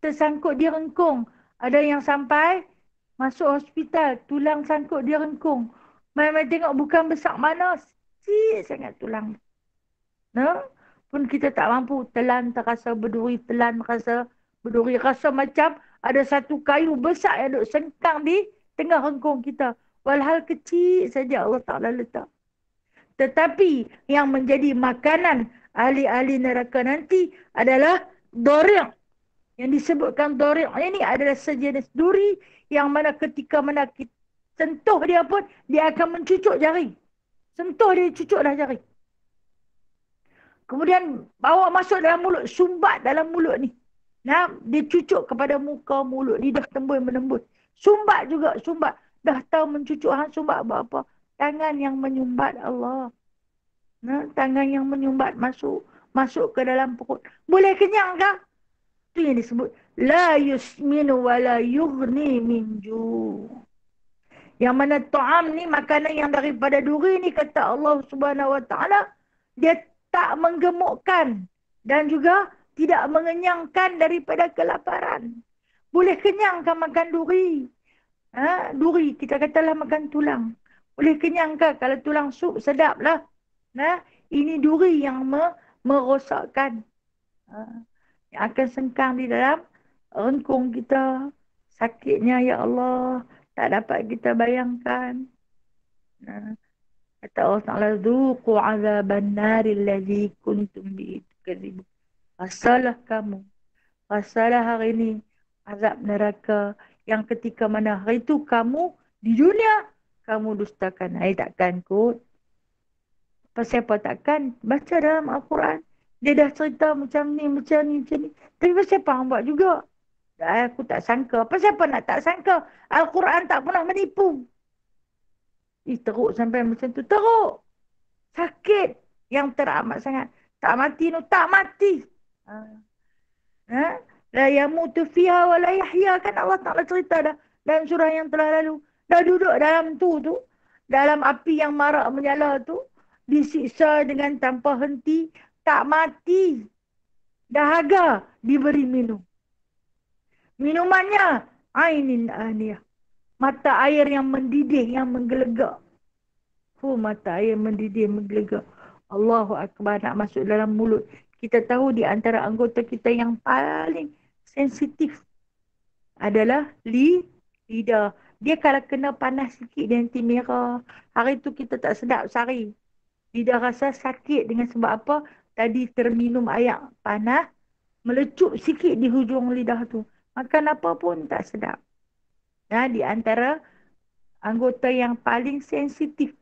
Tersangkut dia rengkung. Ada yang sampai masuk hospital, tulang sangkut dia rengkung. Mai-mai tengok bukan besar mana, sikit sangat tulang. Nah, pun kita tak mampu. Telan terasa berduri, telan terasa berduri. Rasa macam ada satu kayu besar yang duk sengkang di tengah rengkung kita. Walhal kecil saja Allah Ta'ala letak. Tetapi yang menjadi makanan ahli-ahli neraka nanti adalah dhari'. Yang disebutkan dhari' ini adalah sejenis duri yang mana ketika mana kita sentuh dia pun, dia akan mencucuk jari. Sentuh dia, cucuk dah jari. Kemudian bawa masuk dalam mulut, sumbat dalam mulut ni. Nah, dia cucuk kepada muka, mulut, lidah tembus menembus. Sumbat juga, sumbat. Dah tahu mencucuk, sumbat buat apa? Tangan yang menyumbat Allah. Nah, tangan yang menyumbat masuk ke dalam perut. Boleh kenyang kah? Itu yang disebut la yusminu wa la yughni min ju'. Yang mana ta'am ni makanan yang daripada duri ni kata Allah Subhanahu wa taala, dia tak menggemukkan dan juga tidak mengenyangkan daripada kelaparan. Boleh kenyangkan makan duri? Duri kita katalah makan tulang. Boleh kenyangkan kalau tulang sup sedaplah. Nah, ini duri yang merosakkan. Yang akan sengkang di dalam rengkung kita. Sakitnya ya Allah. Tak dapat kita bayangkan. Kata Allah Ta'ala, Dhuqu azaban nari alladhi kuntum bihi tukadzibun. Rasalah kamu. Rasalah hari ini azab neraka yang ketika mana hari itu kamu di dunia kamu dustakan. Takkan kot. Pasal apa takkan? Baca dalam Al-Quran. Dia dah cerita macam ni, macam ni, macam ni. Tapi pasal apa hang buat juga? Aku tak sangka. Pasal apa nak tak sangka? Al-Quran tak pernah menipu. Teruk sampai macam tu. Teruk. Sakit yang teramat sangat. Tak mati tu, tak mati. La yamutu fiha wa la yahya. Kan Allah Ta'ala cerita dah dalam surah yang telah lalu. Dah duduk dalam tu. Dalam api yang marak menyala tu. Disiksa dengan tanpa henti. Tak mati. Dahaga diberi minum. Minumannya ainin aniyah. Mata air yang mendidih, yang menggelegak. Mata air mendidih, menggelegak. Allahu Akbar, nak masuk dalam mulut. Kita tahu di antara anggota kita yang paling sensitif adalah lidah. Dia kalau kena panas sikit dia nanti merah. Hari tu kita tak sedap sehari. Lidah rasa sakit dengan sebab apa? Tadi terminum air panas, melecup sikit di hujung lidah tu. Makan apa pun tak sedap. Di antara anggota yang paling sensitif,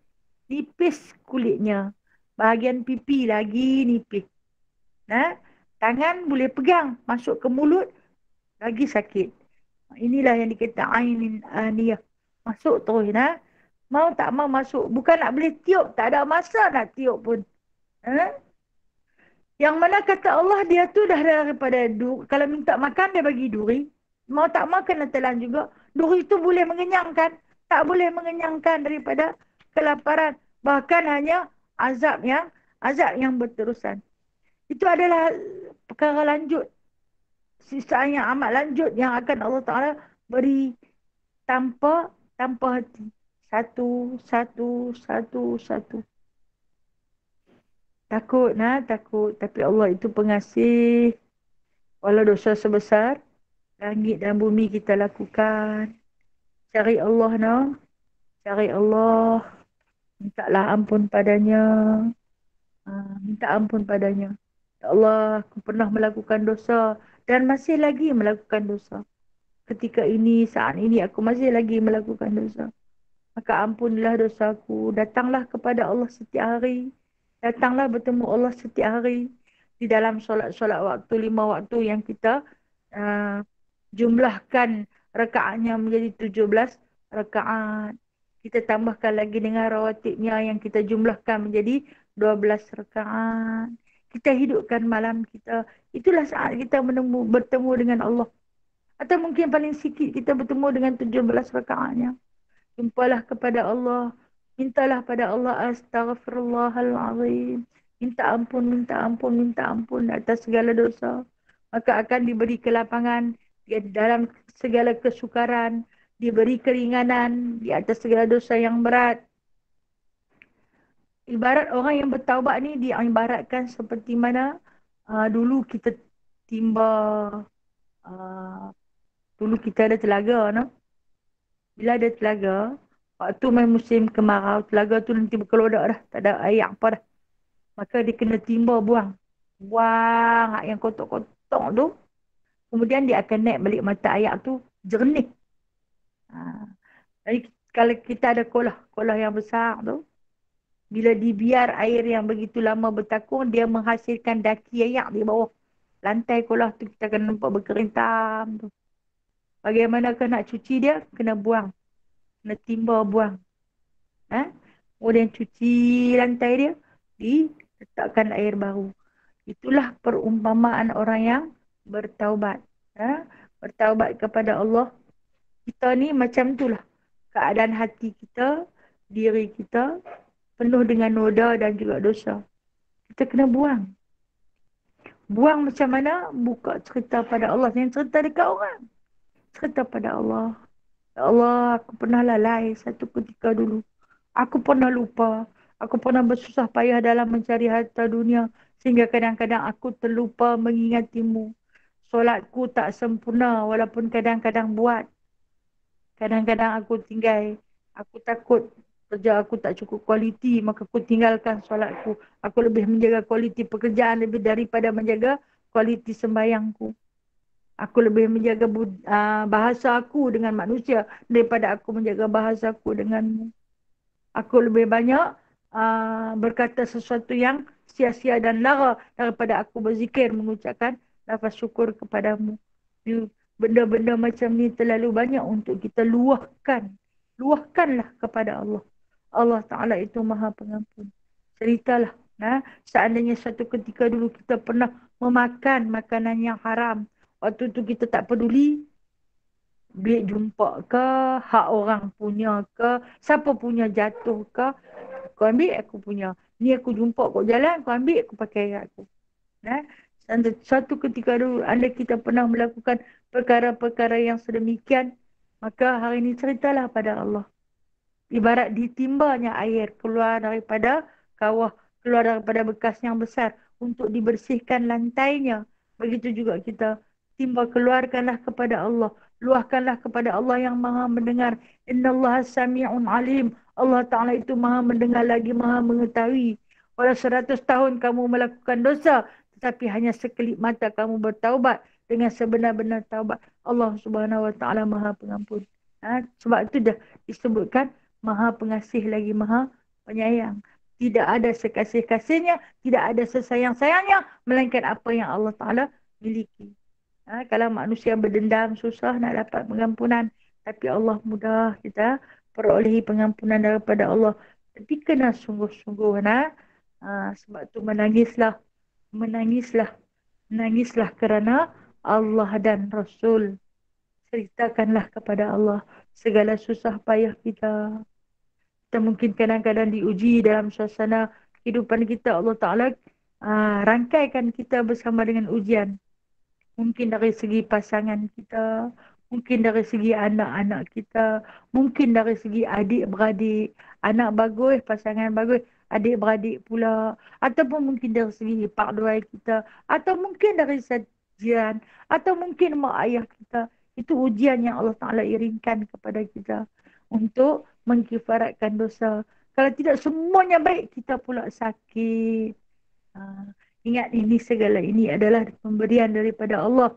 nipis kulitnya. Bahagian pipi lagi nipis. Tangan boleh pegang, masuk ke mulut, lagi sakit. Inilah yang dikata ainin aniyah. Masuk terus. Mau tak mau masuk. Bukan nak boleh tiup, tak ada masa nak tiup pun. Yang mana kata Allah dia tu dah daripada duri. Kalau minta makan dia bagi duri. Mau tak mau kena telan juga. Duri itu boleh mengenyangkan, tak boleh mengenyangkan daripada kelaparan. Bahkan hanya azab yang berterusan. Itu adalah perkara lanjut, sisaan yang amat lanjut yang akan Allah Ta'ala beri tanpa hati. Satu, satu, satu, satu. Takut, takut. Tapi Allah itu pengasih. Walau dosa sebesar, langit dan bumi kita lakukan. Cari Allah, Cari Allah. Mintalah ampun padanya. Minta ampun padanya. Ya Allah, aku pernah melakukan dosa dan masih lagi melakukan dosa. Ketika ini, saat ini aku masih lagi melakukan dosa. Maka ampunilah dosaku. Datanglah kepada Allah setiap hari. Datanglah bertemu Allah setiap hari. Di dalam solat-solat waktu, 5 waktu yang kita uh, jumlahkan rakaatnya menjadi 17 rakaat. Kita tambahkan lagi dengan rawatibnya yang kita jumlahkan menjadi 12 rakaat. Kita hidupkan malam kita. Itulah saat kita bertemu dengan Allah. Atau mungkin paling sikit kita bertemu dengan 17 rakaatnya. Jumpalah kepada Allah. Mintalah pada Allah astaghfirullahalazim. Minta ampun, minta ampun, minta ampun atas segala dosa. Maka akan diberi kelapangan dalam segala kesukaran. Diberi keringanan di atas segala dosa yang berat. Ibarat orang yang bertaubat ni diibaratkan seperti mana dulu kita timba, dulu kita ada telaga, Bila ada telaga, waktu main musim kemarau, telaga tu nanti berkelodak dah, tak ada air apa dah. Maka dia kena timba buang. Buang yang kotak-kotak tu. Kemudian dia akan naik balik mata air tu jernih. Jadi kalau kita ada kolah yang besar tu, bila dibiar air yang begitu lama bertakung, dia menghasilkan daki air di bawah. Lantai kolah tu kita akan nampak berkerintam tu. Bagaimanakah nak cuci dia? Kena buang. Kena timba buang. Kemudian cuci lantai dia, diletakkan air baru. Itulah perumpamaan orang yang bertaubat. Bertaubat kepada Allah. Kita ni macam itulah. Keadaan hati kita, diri kita, penuh dengan noda dan juga dosa. Kita kena buang. Buang macam mana? Buka cerita pada Allah. Yang cerita dekat orang. Cerita pada Allah. Ya Allah, aku pernah lalai satu ketika dulu. Aku pernah lupa. Aku pernah bersusah payah dalam mencari harta dunia. Sehingga kadang-kadang aku terlupa mengingatimu. Solatku tak sempurna walaupun kadang-kadang buat. Kadang-kadang aku tinggal. Aku takut kerja aku tak cukup kualiti, maka aku tinggalkan solatku. Aku lebih menjaga kualiti pekerjaan lebih daripada menjaga kualiti sembahyangku. Aku lebih menjaga bahasa aku dengan manusia daripada aku menjaga bahasa aku denganmu. Aku lebih banyak berkata sesuatu yang sia-sia dan lara daripada aku berzikir mengucapkan lafaz syukur kepadamu. Benda-benda macam ni terlalu banyak untuk kita luahkan. Luahkanlah kepada Allah. Allah Ta'ala itu maha pengampun. Ceritalah. Seandainya satu ketika dulu kita pernah memakan makanan yang haram. Waktu tu kita tak peduli. Duit jumpa ke, hak orang punya ke, siapa punya jatuh ke. Kau ambil, aku punya. Ni aku jumpa kau jalan, kau ambil, aku pakai aku. Satu ketika dulu anda kita pernah melakukan perkara-perkara yang sedemikian. Maka hari ini ceritalah pada Allah. Ibarat ditimbanya air keluar daripada kawah, keluar daripada bekas yang besar untuk dibersihkan lantainya. Begitu juga kita timba, keluarkanlah kepada Allah. Luahkanlah kepada Allah yang maha mendengar. Innallaha sami'un alim. Allah Ta'ala itu maha mendengar lagi maha mengetahui. Walau 100 tahun kamu melakukan dosa, tetapi hanya sekelip mata kamu bertaubat dengan sebenar-benar taubat. Allah Subhanahu Wa Ta'ala maha pengampun. Sebab itu dah disebutkan maha pengasih lagi maha penyayang. Tidak ada sekasih-kasihnya, tidak ada sesayang-sayangnya, melainkan apa yang Allah Ta'ala miliki. Kalau manusia berdendam, susah nak dapat pengampunan. Tapi Allah mudah kita perolehi pengampunan daripada Allah. Tapi kena sungguh-sungguh. Sebab tu menangislah. Menangislah kerana Allah dan Rasul. ceritakanlah kepada Allah segala susah payah kita. Kita mungkin kadang-kadang diuji dalam suasana kehidupan kita. Allah Ta'ala rangkaikan kita bersama dengan ujian. Mungkin dari segi pasangan kita, mungkin dari segi anak-anak kita, mungkin dari segi adik-beradik. Anak bagus, pasangan bagus, adik-beradik pula. Ataupun mungkin dari segi pak duai kita. Atau mungkin dari sajian. Atau mungkin mak ayah kita. Itu ujian yang Allah Ta'ala iringkan kepada kita. Untuk mengkifaratkan dosa. Kalau tidak semuanya baik, kita pula sakit. Ingat ini segala ini adalah pemberian daripada Allah.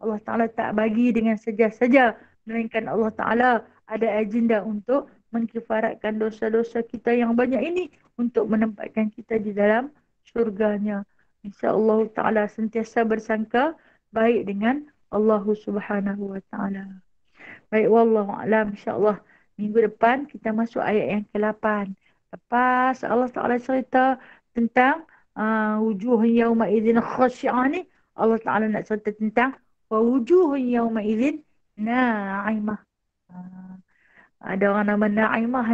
Allah Ta'ala tak bagi dengan saja-saja. Melainkan Allah Ta'ala ada agenda untuk mengkifaratkan dosa-dosa kita yang banyak ini. Untuk menempatkan kita di dalam syurganya. InsyaAllah Ta'ala sentiasa bersangka baik dengan Allah Subhanahu Wa Ta'ala. Baik, wallahualam, insyaAllah minggu depan kita masuk ayat yang ke-8. Lepas Allah Ta'ala cerita tentang wujuhun yawma idzin khasyi'ah ni, Allah Ta'ala nak cerita tentang wa wujuhun yawma idzin na'imah. Ada orang nama Na'imah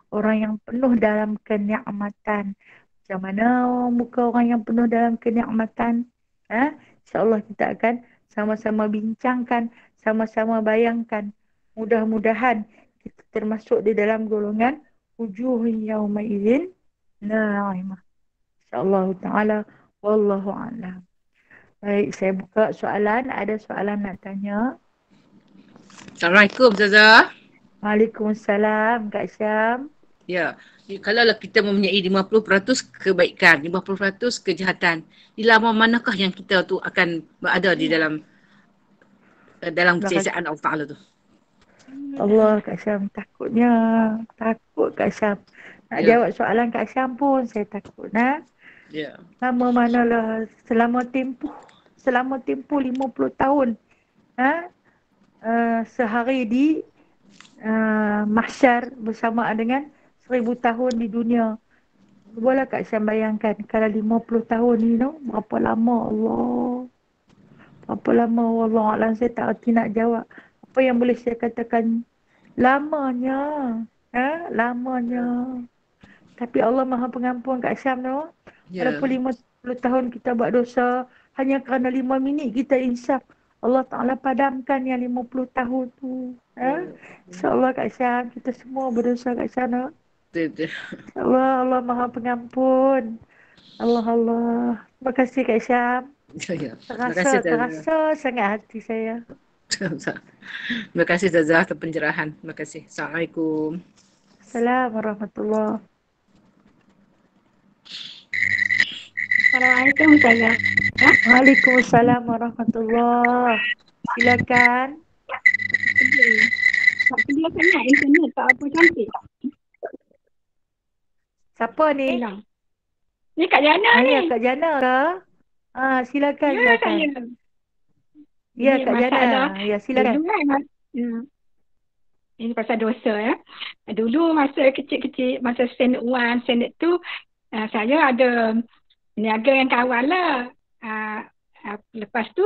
orang yang penuh dalam kenikmatan. Macam mana muka orang yang penuh dalam kenikmatan? InsyaAllah kita akan sama-sama bincangkan, sama-sama bayangkan. Mudah-mudahan kita termasuk di dalam golongan wujuhun yawma idzin na'imah. InsyaAllah ta'ala. Wallahu a'lam. Baik, saya buka soalan. Ada soalan nak tanya? Assalamualaikum Ustazah. Waalaikumsalam Kak Syam. Ya, kalaulah kita mempunyai 50% kebaikan, 50% kejahatan, di lama manakah yang kita tu akan berada di dalam keseksaan Allah Ta'ala tu? Allah, Kak Syam, takutnya. Takut Kak Syam. Nak jawab soalan Kak Syam pun saya takut. Ya. Lama manalah selama tempoh 50 tahun. Sehari di mahsyar bersama dengan 1000 tahun di dunia. Boleh Kak Syam bayangkan kalau 50 tahun ni berapa lama Allah. Berapa lama wallahualam, saya tak erti nak jawab. Apa yang boleh saya katakan lamanya. Lamanya. Tapi Allah Maha Pengampun Kak Syam tu. Walaupun 50 tahun kita buat dosa, hanya kerana 5 minit kita insaf, Allah Ta'ala padamkan yang 50 tahun tu. InsyaAllah Kak Syam, kita semua berdosa Kak Syam. InsyaAllah Allah Maha Pengampun. Allah. Terima kasih Kak Syam. Terasa sangat hati saya. Terima kasih Ustazah atas pencerahan. Terima kasih. Assalamualaikum. Assalamualaikum warahmatullahi. Assalamualaikum Ustazah. Waalaikumsalam warahmatullahi. Silakan. Tak kedua sangat internet tak apa cantik. Siapa ni? Ni Kak Jana ni. Ya, Kak Jana ke? Silakan. Ya, silakan. saya. Ya, Kak Jana. Ya, silakan. Ini pasal dosa ya. Dulu masa kecil-kecil, masa standard 1, standard 2, saya ada niaga yang kawan lah. Lepas tu,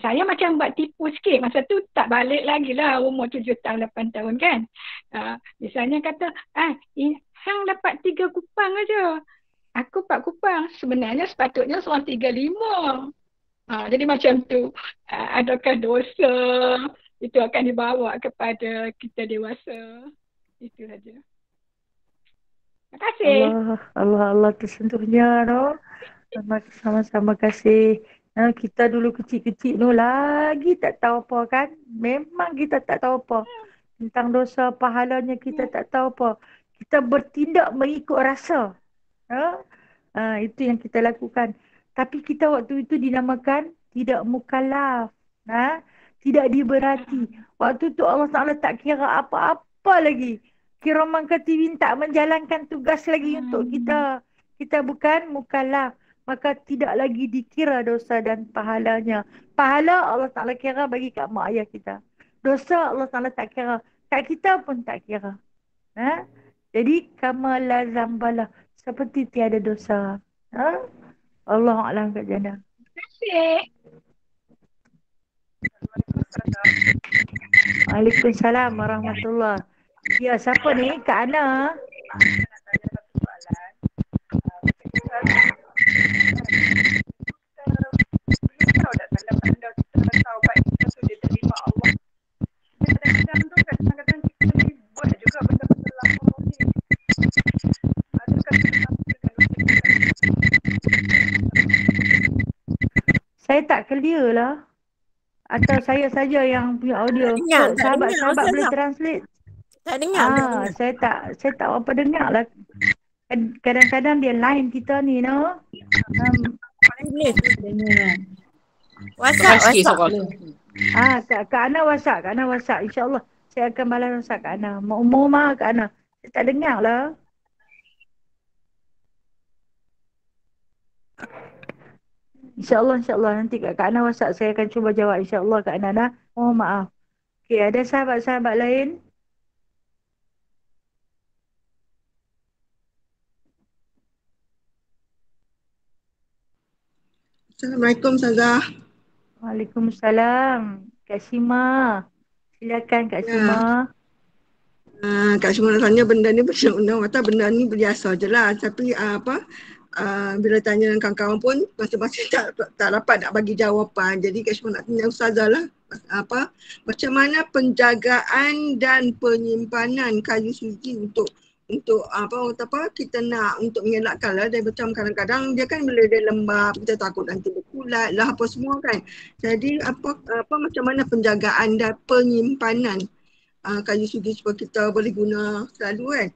saya macam buat tipu sikit. Masa tu tak balik lagi lah, umur 7 tahun, 8 tahun kan. Misalnya kata, Hang dapat 3 kupang aja. Aku 4 kupang. Sebenarnya sepatutnya seorang 3, 5. Jadi macam tu, adakah dosa itu akan dibawa kepada kita dewasa. Itu saja. Terima kasih. Allah tersentuhnya sama-sama kasih. Kita dulu kecil-kecil lagi tak tahu apa kan. Memang kita tak tahu apa. Tentang dosa pahalanya kita tak tahu apa. Kita bertindak mengikut rasa. Itu yang kita lakukan. Tapi kita waktu itu dinamakan tidak mukallaf. Tidak diberati. Waktu tu Allah Ta'ala tak kira apa-apa lagi. Kiraman katibin tak menjalankan tugas lagi untuk kita. Kita bukan mukallaf. Maka tidak lagi dikira dosa dan pahalanya. Pahala Allah Ta'ala kira bagi kat mak ayah kita. Dosa Allah Ta'ala tak kira. Kat kita pun tak kira. Jadi kamalah zambalah. Seperti tiada dosa. Allah Alam Kak Jana. Terima kasih. Waalaikumsalam warahmatullahi. Ya, siapa ni? Kak Ana. Saya tak clear lah. Atau saya saja yang punya audio. Tak dengar Sahabat-sahabat boleh Ustazah. translate? Tak dengar. Saya tak apa dengar lah. Kadang-kadang dia line kita ni, no. Boleh. Terima kasih, WhatsApp. Sobat. Kak Ana WhatsApp. InsyaAllah saya akan balas WhatsApp Kak Ana. Mohon maaf Kak Ana. Saya tak dengar lah. InsyaAllah nanti Kak Ana WhatsApp saya akan cuba jawab insyaAllah Kak Ana. Mohon maaf. Okey, ada sahabat-sahabat lain? Assalamualaikum Ustazah. Waalaikumsalam. Kak Sima. Silakan Kak Sima. Kak Sima nak tanya benda ni undang-undang kata benda ni biasa je lah. Tapi bila tanya dengan kawan-kawan pun masing-masing tak dapat nak bagi jawapan. Jadi Kak Sima nak tanya Ustazah lah. Macam mana penjagaan dan penyimpanan kayu suci untuk kita nak untuk mengelakkan lah. Dan macam kadang-kadang dia kan bila dia lembab, kita takut nanti berkulat lah apa semua kan. Jadi macam mana penjagaan dan penyimpanan kayu suci supaya kita boleh guna selalu kan.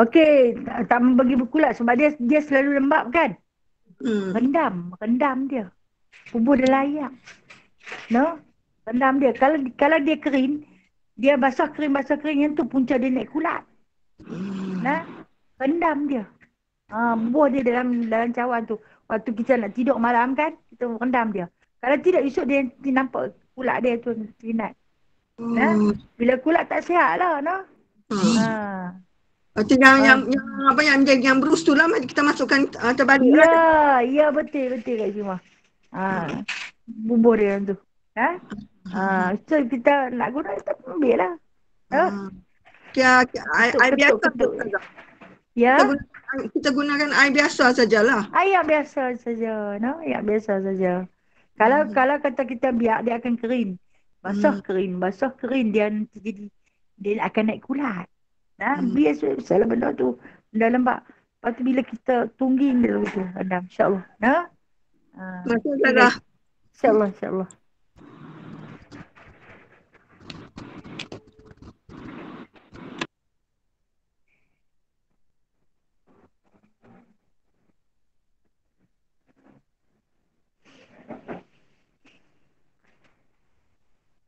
Okey, tak bagi berkulat sebab dia selalu lembab kan. Rendam dia. Kubur dia layak. No? Rendam dia. Kalau dia kering, dia basah kering yang tu punca dia naik kulat. Nah, rendam dia. Buah dia dalam cawan tu. Waktu kita nak tidur malam kan, kita rendam dia. Kalau tidak esok dia nampak kulat dia tu tinat. Nah, bila kulat tak sihat lah, no. Yang berus tu lah kita masukkan terbalik lah. Ya, betul Kak Cima. Bubur dia tu. So kita nak guna kita ambil lah. Air biasa. Ya. Kita gunakan air biasa sajalah. Air biasa saja, no? Air biasa saja. Kalau kata kita biar dia akan kering. Basah kering dia nanti jadi dia akan naik kulat. Biasa benda tu. Benda lembab. Lepas tu bila kita tungging dia tu rendam insya-Allah. Masya-Allah. InsyaAllah.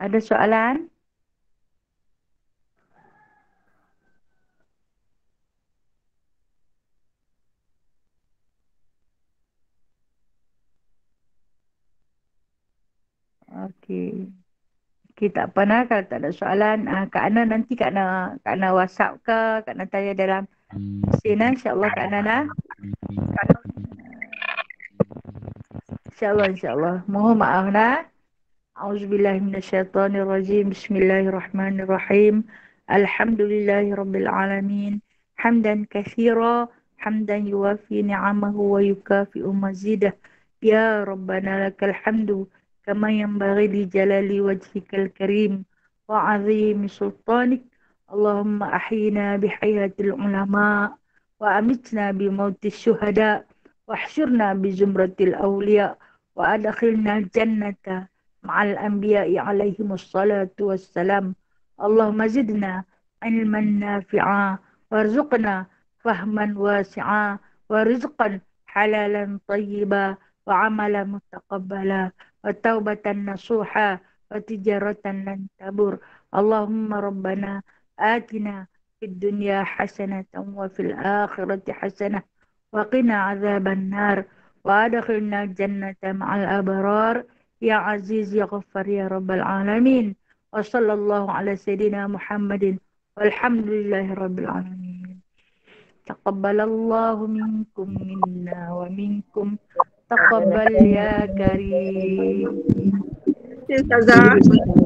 Ada soalan? Okey, tak apa nak kalau tak ada soalan. Kak Ana nanti Kak Ana WhatsApp ke, Kak Ana tanya dalam mesin insya-Allah Kak Ana. InsyaAllah. Mohon maaf nah. A'udzubillahi minasyaitonirrajim. Bismillahirrahmanirrahim. Alhamdulillahirabbil alamin. Hamdan katsira, hamdan yuwafi ni'amahu wa yukafi'u mazidah. Ya Rabbana lakal hamdu kama yanbaghi li jalali wajhikal karim wa 'azimi sultanik. Allahumma ahyina bihayatil ulama wa amitna bi mautis syuhada wa ahsyurna bi zumratil awliya wa adkhilna jannata ma'al anbiya'i alaihimus salatu wassalam. Allahumma zidna ilman nafi'a warzuqna fahman wasi'a wa rizqan halalan tayyiba wa amalan mutaqabbala wa taubatan nasuha wa tijaratan lan tabur. Allahumma rabbana atina fid dunya hasanatan wa fil akhirati hasanah wa qina azaban nar wa adkhilna jannata ma'al abrar. Ya Aziz, Ya Ghaffar, Ya Rabbal Alamin. Wa sallallahu ala Sayyidina Muhammadin. Walhamdulillahi Rabbil Alamin. Taqabbalallahu minkum minna wa minkum. Taqabbal ya karim. kasih Ustazah.